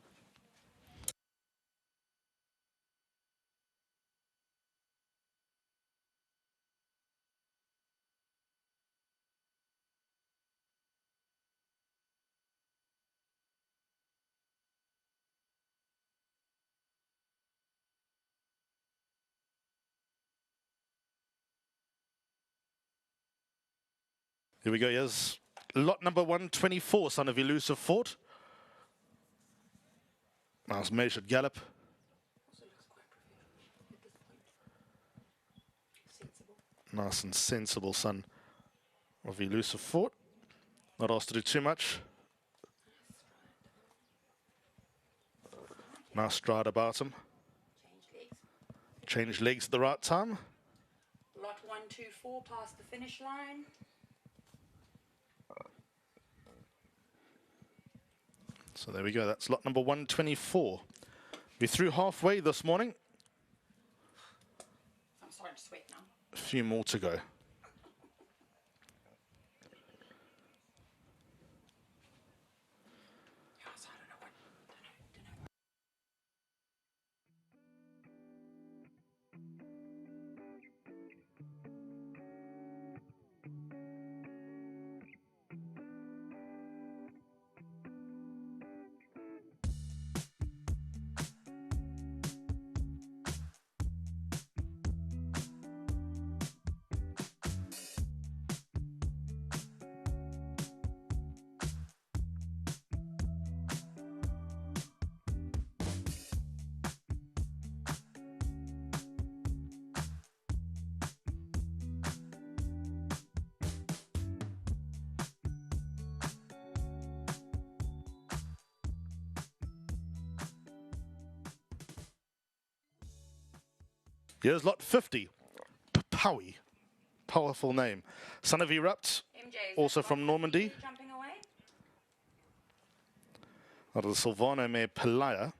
Here we go, here's lot number 124, son of Elusive Fort. Nice measured gallop. Also looks quite professional at this point. Sensible. Nice and sensible son of Elusive Fort. Not asked to do too much. Nice stride about him. Change legs. Change legs at the right time. Lot 124 past the finish line. So there we go, that's lot number 124. We're through halfway this morning. I'm starting to sweat now. A few more to go. Yeah, so I don't know what. Don't know. Here's lot 50. Papawi. Powerful name. Son of Erupt, MJ, is also that from lot Normandy. 52 jumping away? Out of the Silvano mare Pelaya.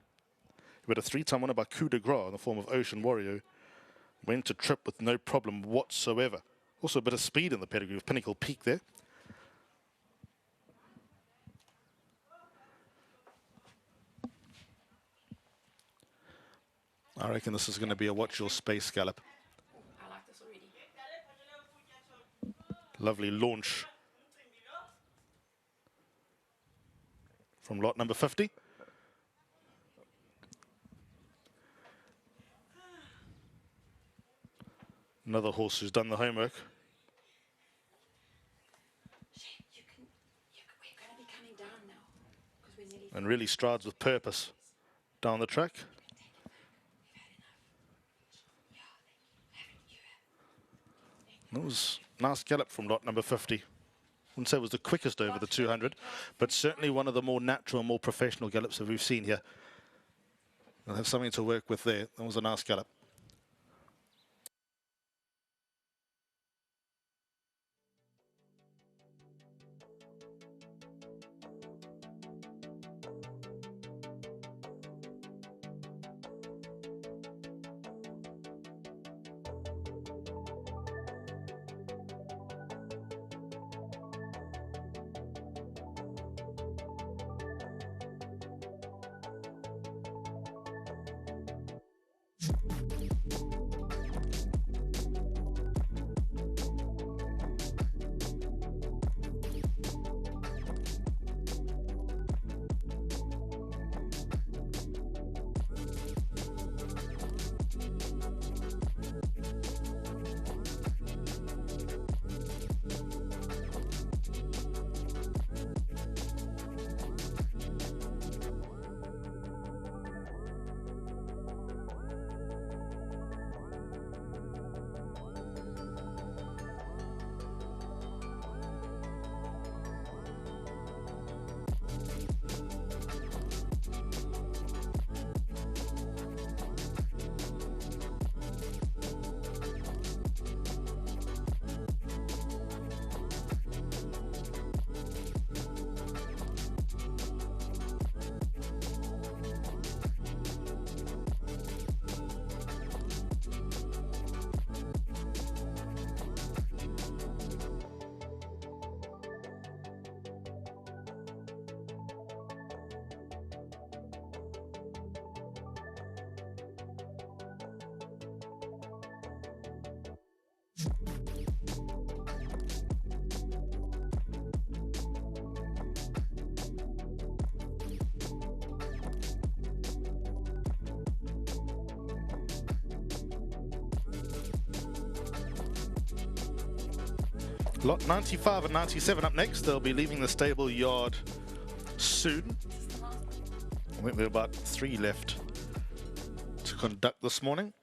He had a 3-time winner by coup de grace in the form of Ocean Warrior. Went to trip with no problem whatsoever. Also a bit of speed in the pedigree with Pinnacle Peak there. I reckon this is going to be a watch your space gallop. I like this already. Lovely launch from lot number 50. Another horse who's done the homework We're going to be coming down now. Because we're nearly... and really strides with purpose down the track. That was a nice gallop from lot number 50. Wouldn't say it was the quickest over the 200, but certainly one of the more natural, more professional gallops that we've seen here. They'll have something to work with there. That was a nice gallop. Lot 95 and 97 up next. They'll be leaving the stable yard soon. I think there are about 3 left to conduct this morning.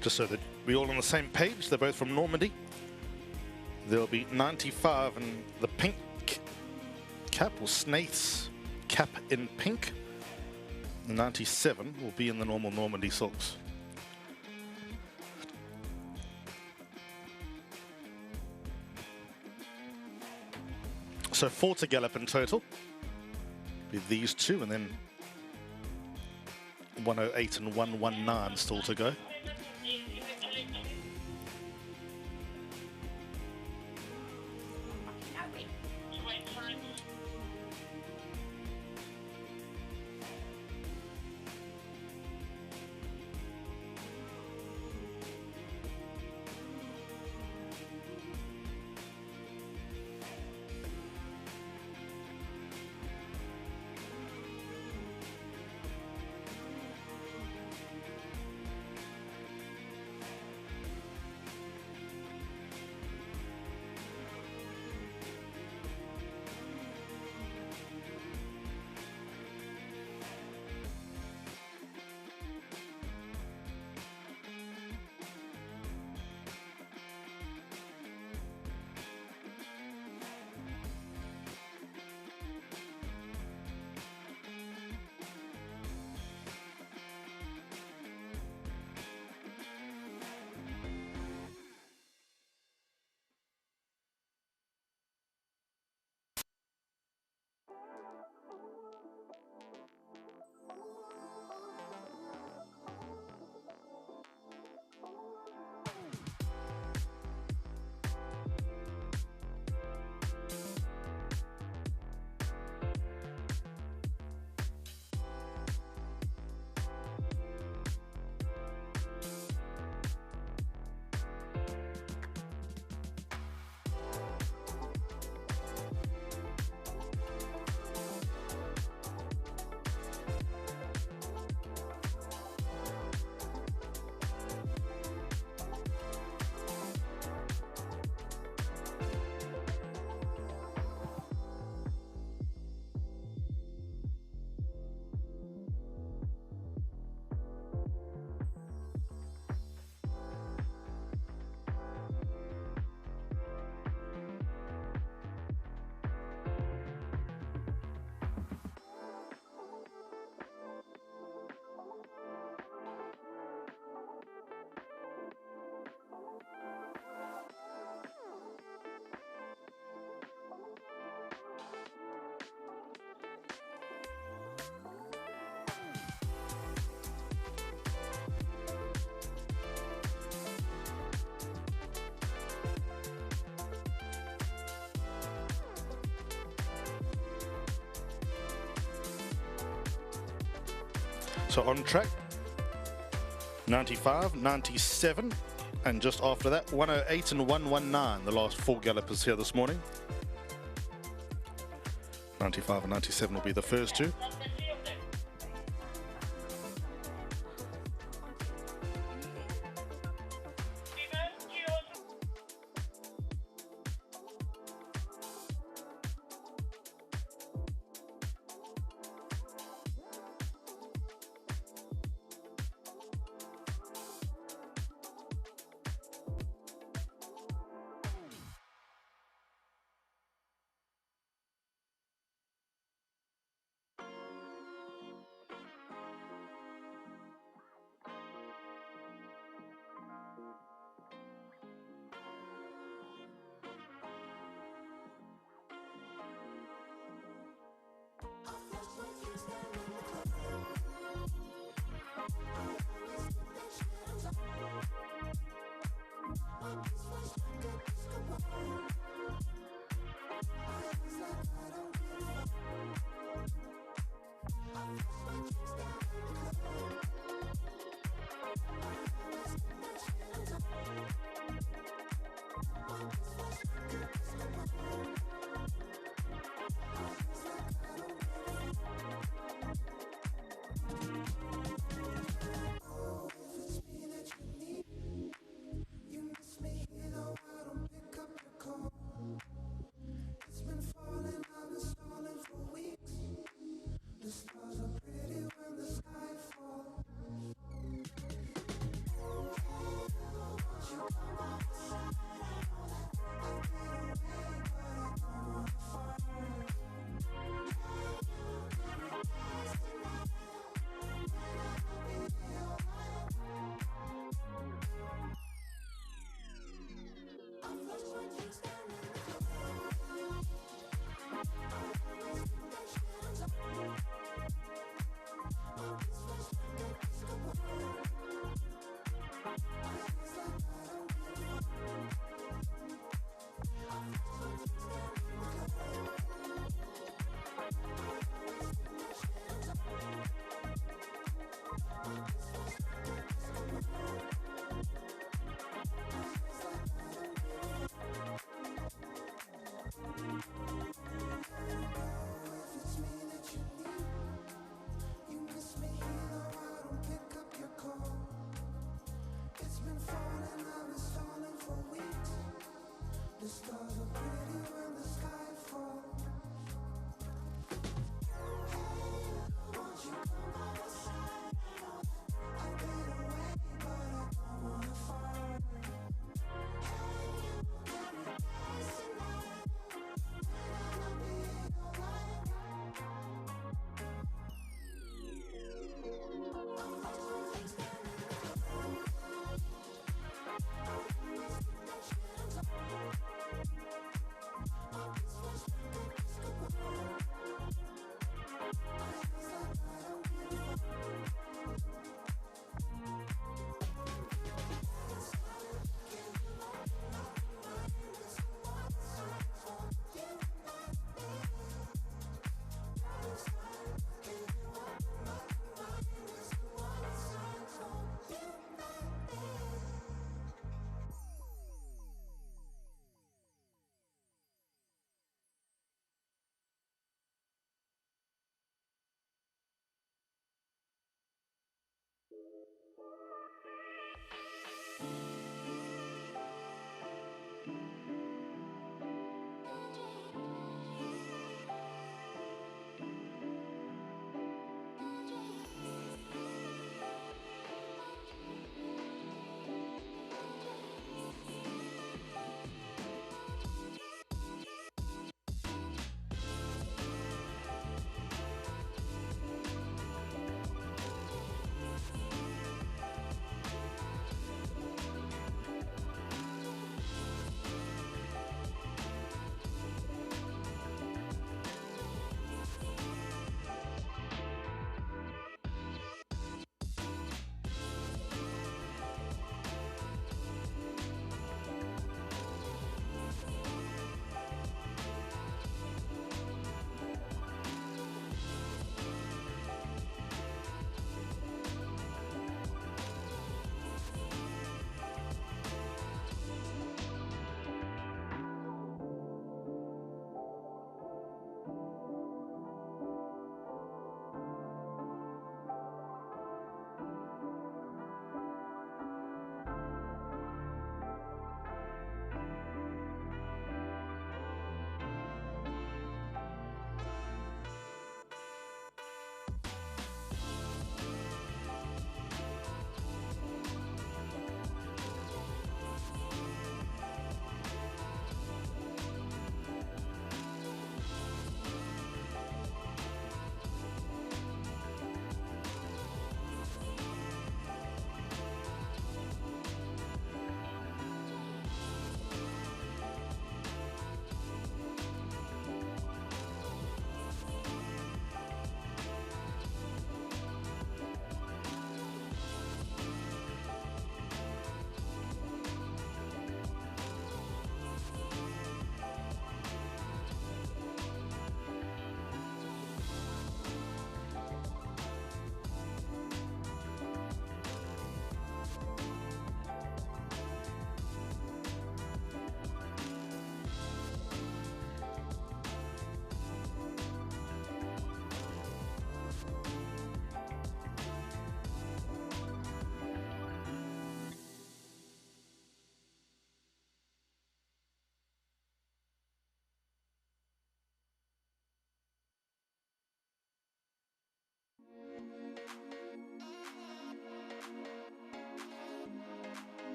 Just so that we're all on the same page, they're both from Normandy. There'll be 95 in the pink cap, or Snaith's cap in pink. 97 will be in the normal Normandy silks. So 4 to gallop in total. Be these 2, and then 108 and 119 still to go. So on track, 95, 97, and just after that, 108 and 119, the last 4 gallopers here this morning. 95 and 97 will be the first 2.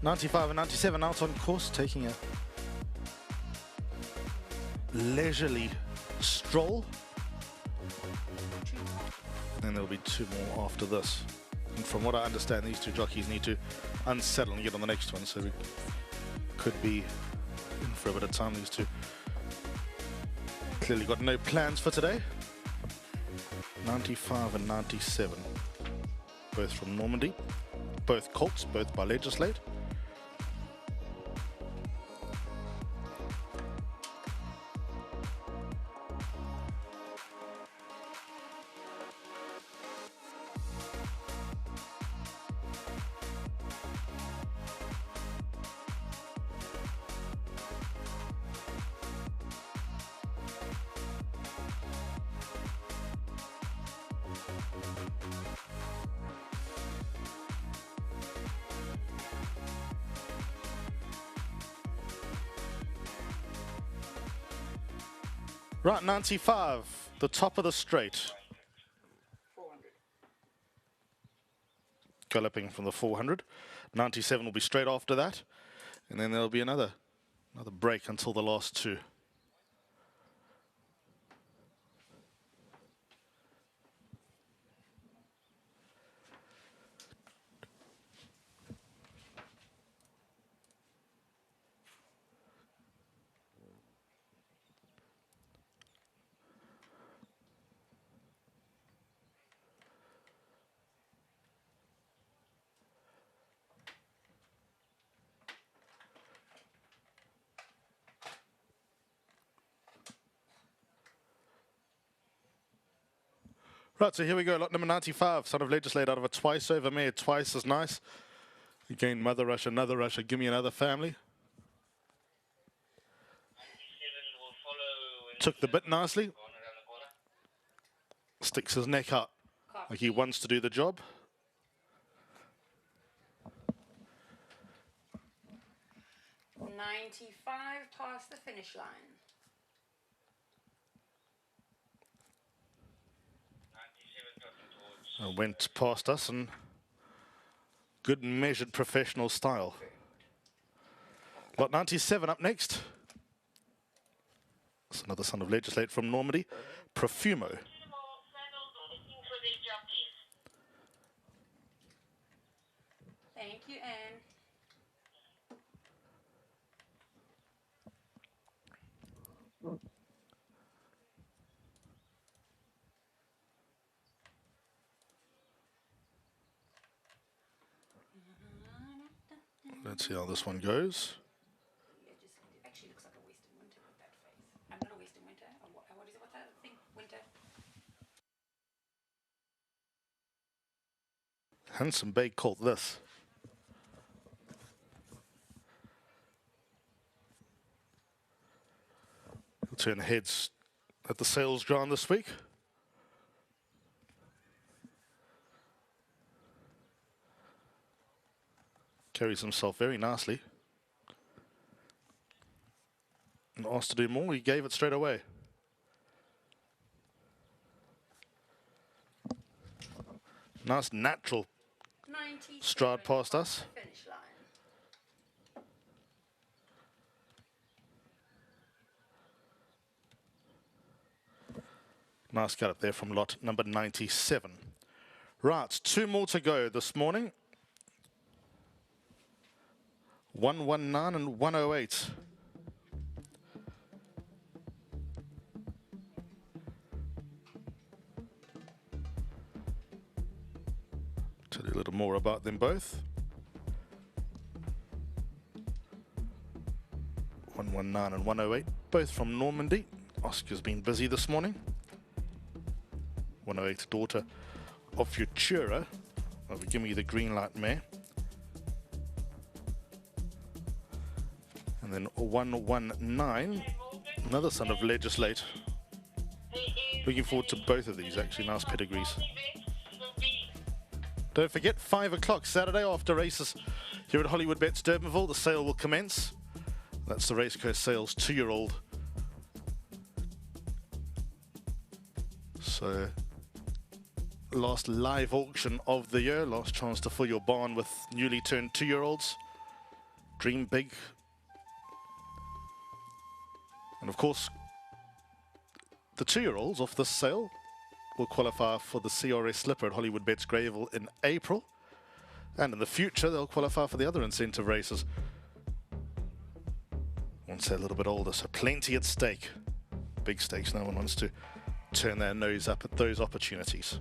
95 and 97 out on course, taking a leisurely stroll. And there'll be 2 more after this. And from what I understand, these 2 jockeys need to unsettle and get on the next one, so we could be in for a bit of time. These 2 clearly got no plans for today. 95 and 97, both from Normandy, both colts, both by Legislate. Right, 95, the top of the straight. 400. Galloping from the 400. 97 will be straight after that. And then there'll be another break until the last 2. Right, so here we go, lot number 95, Son of Legislate out of a twice over mare, twice as nice. Again, Mother Rush, another Rusher, give me another family. 97 will follow. Took the bit nicely, Going around the corner. sticks his neck out like he wants to do the job. $95 past the finish line. 97 talking towards. Went past us in good measured professional style. Lot 97 up next. It's another Son of Legislate from Normandy, Profumo. Thank you, Anne. Let's see how this one goes. It actually looks like a Western Winter with that face. I'm not a Western Winter. What is it? What's that thing? Winter. Handsome bay colt this. He'll turn heads at the sales ground this week. Carries himself very nicely. And asked to do more, he gave it straight away. Nice natural 97 stride past us. the finish line. Nice gallop there from lot number 97. Right, 2 more to go this morning. 119 and 108. Tell you a little more about them both. 119 and 108, both from Normandy. Oscar's been busy this morning. 108, daughter of Futura, of Gimme the Green Light mare. And then 119, another Son of Legislate. Looking forward to both of these, actually. Nice pedigrees. Don't forget, 5 o'clock Saturday after races here at Hollywoodbets Durbanville. The sale will commence. That's the Race Coast Sales 2-year-old. So, last live auction of the year. Last chance to fill your barn with newly turned 2-year-olds. dream big. And of course, the 2-year-olds off this sale will qualify for the CRS Slipper at Hollywoodbets Greyville in April. And in the future, they'll qualify for the other incentive races once they're a little bit older. So plenty at stake. Big stakes. No one wants to turn their nose up at those opportunities.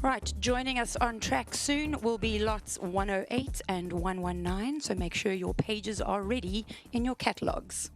Right, joining us on track soon will be lots 108 and 119, so make sure your pages are ready in your catalogs.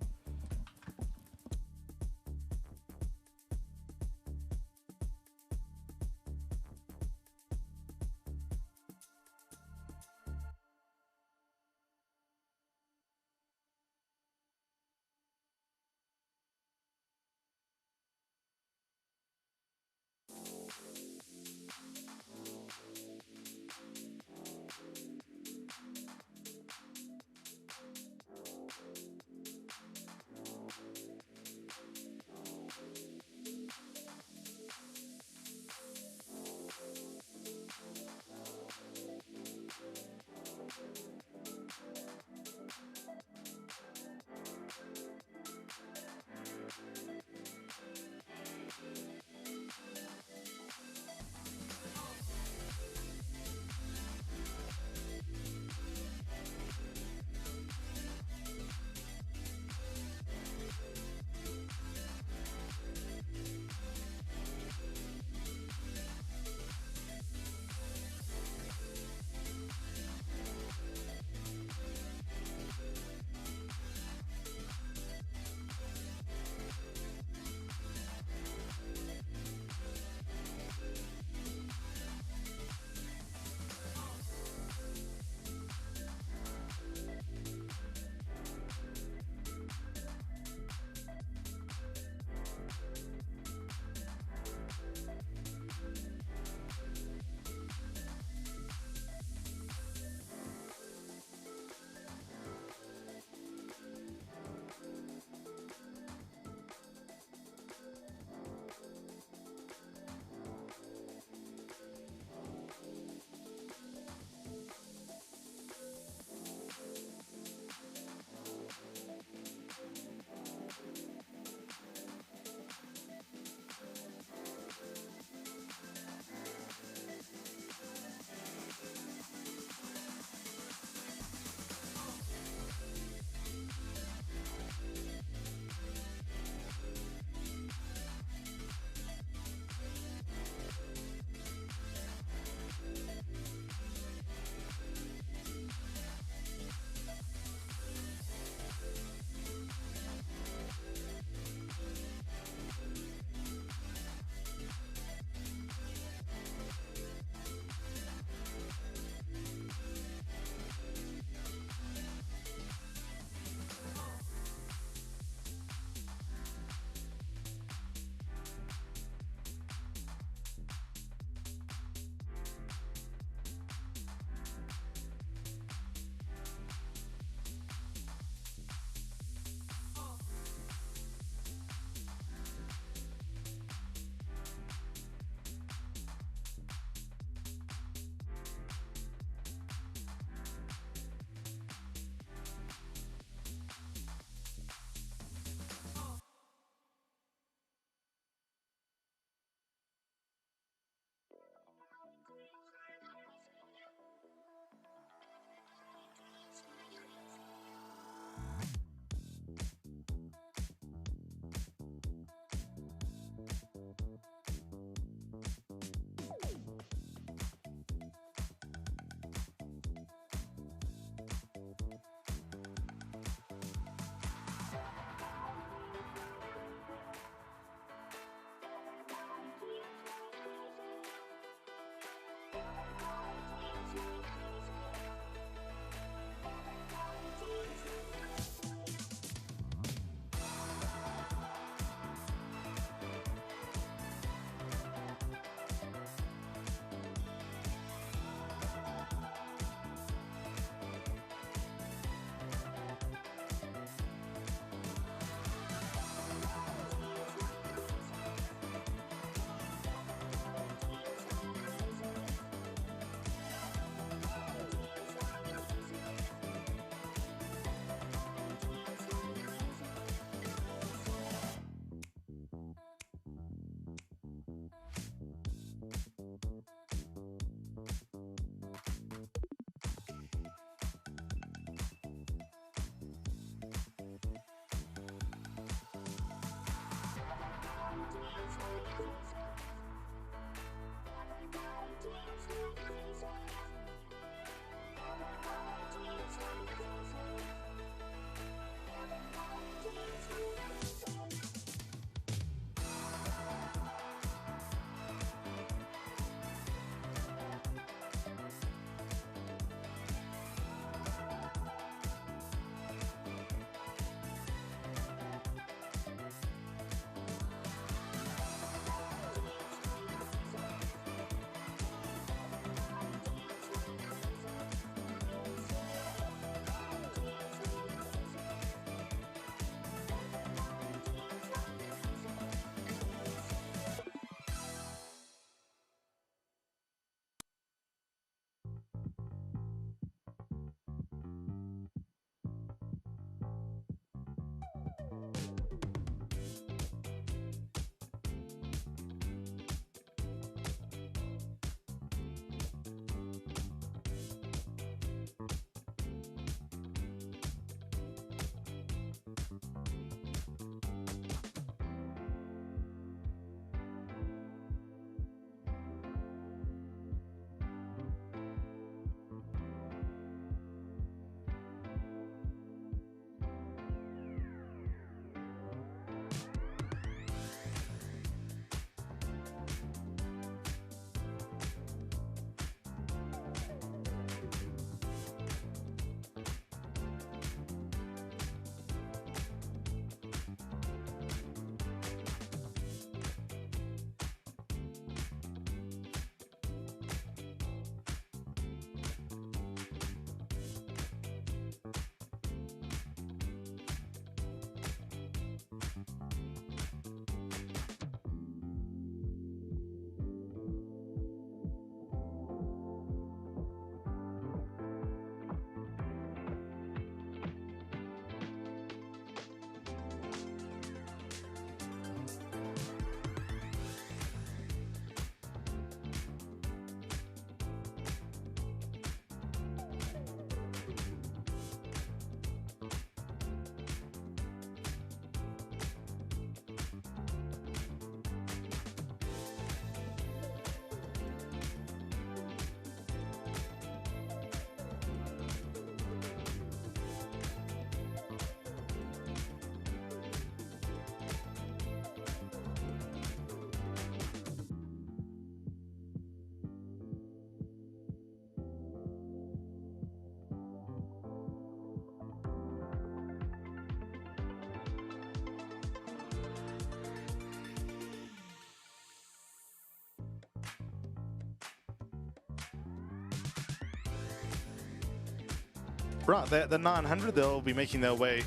Right, they're at the 900. They'll be making their way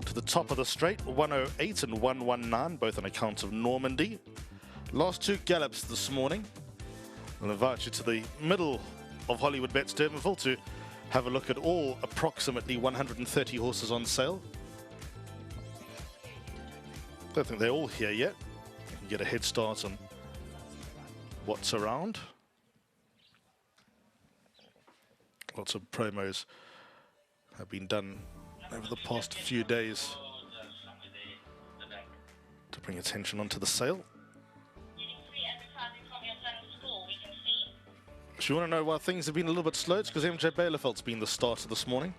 to the top of the straight. 108 and 119, both on account of Normandy. Last two gallops this morning. I'll invite you to the middle of Hollywoodbets Durbanville to have a look at all approximately 130 horses on sale. Don't think they're all here yet. You can get a head start on what's around. Lots of promos have been done over the past few days to bring attention onto the sale. If you want to know why things have been a little bit slow, it's because MJ Bailifeld's been the starter this morning.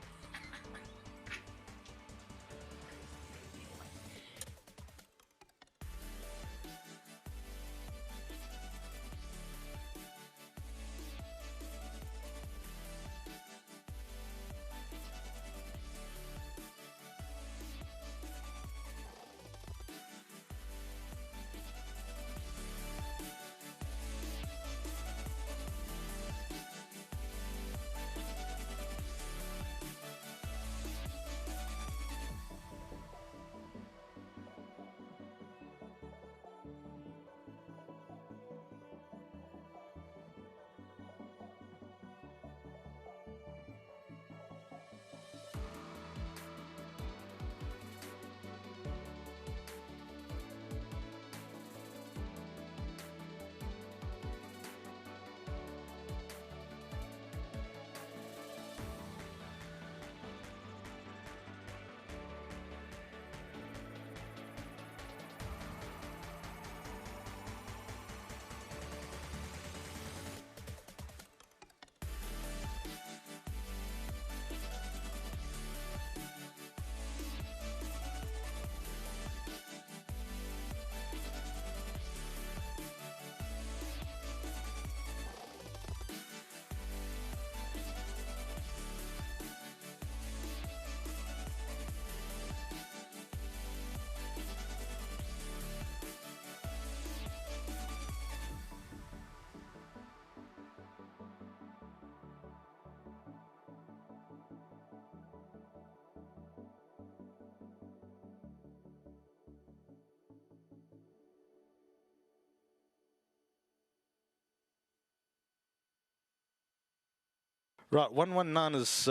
Right, 119 is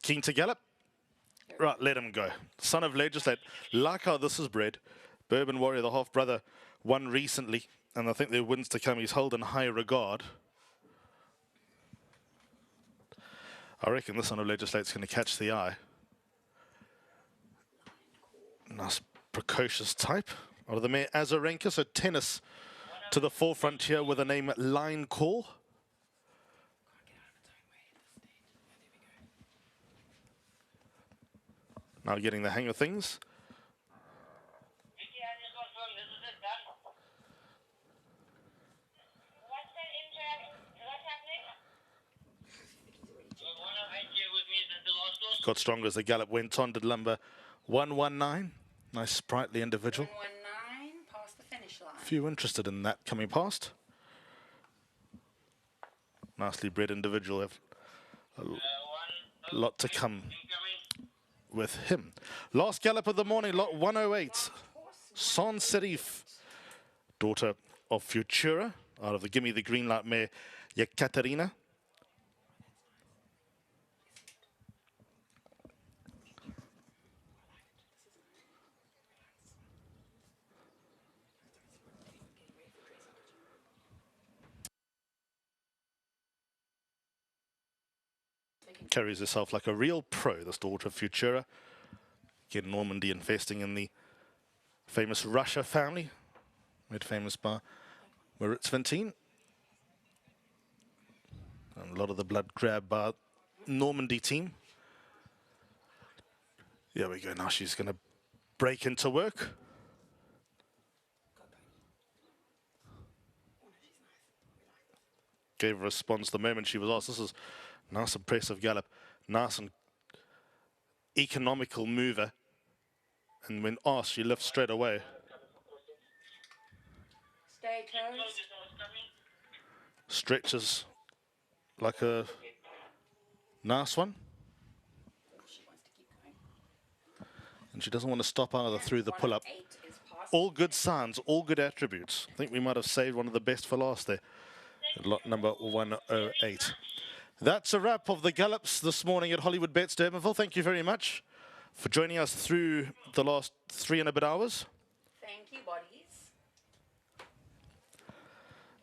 keen to gallop. Right, let him go. Son of Legislate. Like how this is bred. Bourbon Warrior, the half-brother, won recently. And I think their wins to come, he's held in high regard. I reckon this Son of Legislate's going to catch the eye. Nice, precocious type. Out of the mare Azarenka, so tennis to the forefront here with the name Line Call. Now getting the hang of things. Got stronger as the gallop went on. Did lumber 119. Nice sprightly individual. 119 past the finish line. Few interested in that coming past. Nicely bred individual. Have a lot to come with him. Last gallop of the morning, lot 108. Son Serif, daughter of Futura, out of the Gimme the Green Light mare, Yekaterina. Carries herself like a real pro, this daughter of Futura. Again, Normandy investing in the famous Russia family, made famous by Maritz Ventine. And a lot of the blood grabbed by Normandy team. Here we go, now she's going to break into work. Gave a response the moment she was asked. This is nice, impressive gallop. Nice and economical mover. And when asked, she lifts straight away. Stay close. Stretches like a nice one. And she doesn't want to stop either through the pull-up. All good signs, all good attributes. I think we might have saved one of the best for last there. Lot number 108. That's a wrap of the gallops this morning at Hollywoodbets Durbanville. Thank you very much for joining us through the last 3 and a bit hours. Thank you, bodies.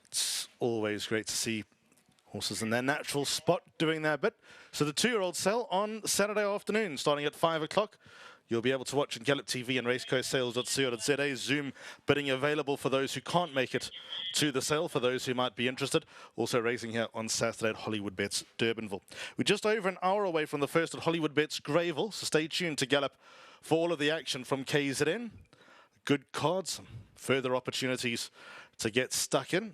It's always great to see horses in their natural spot doing their bit. So the 2-year-old sale on Saturday afternoon, starting at 5 o'clock. You'll be able to watch on GallopTV and racecoastsales.co.za. Zoom bidding available for those who can't make it to the sale, for those who might be interested. Also racing here on Saturday at Hollywoodbets Durbanville. We're just over an hour away from the first at Hollywoodbets Greyville, so stay tuned to Gallop for all of the action from KZN. Good cards, some further opportunities to get stuck in.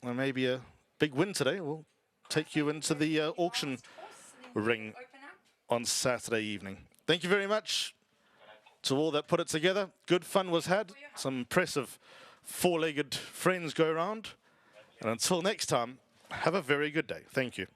And maybe a big win today will take you into the auction ring on Saturday evening. Thank you very much to all that put it together. Good fun was had. Some impressive 4-legged friends go around. And until next time, have a very good day. Thank you.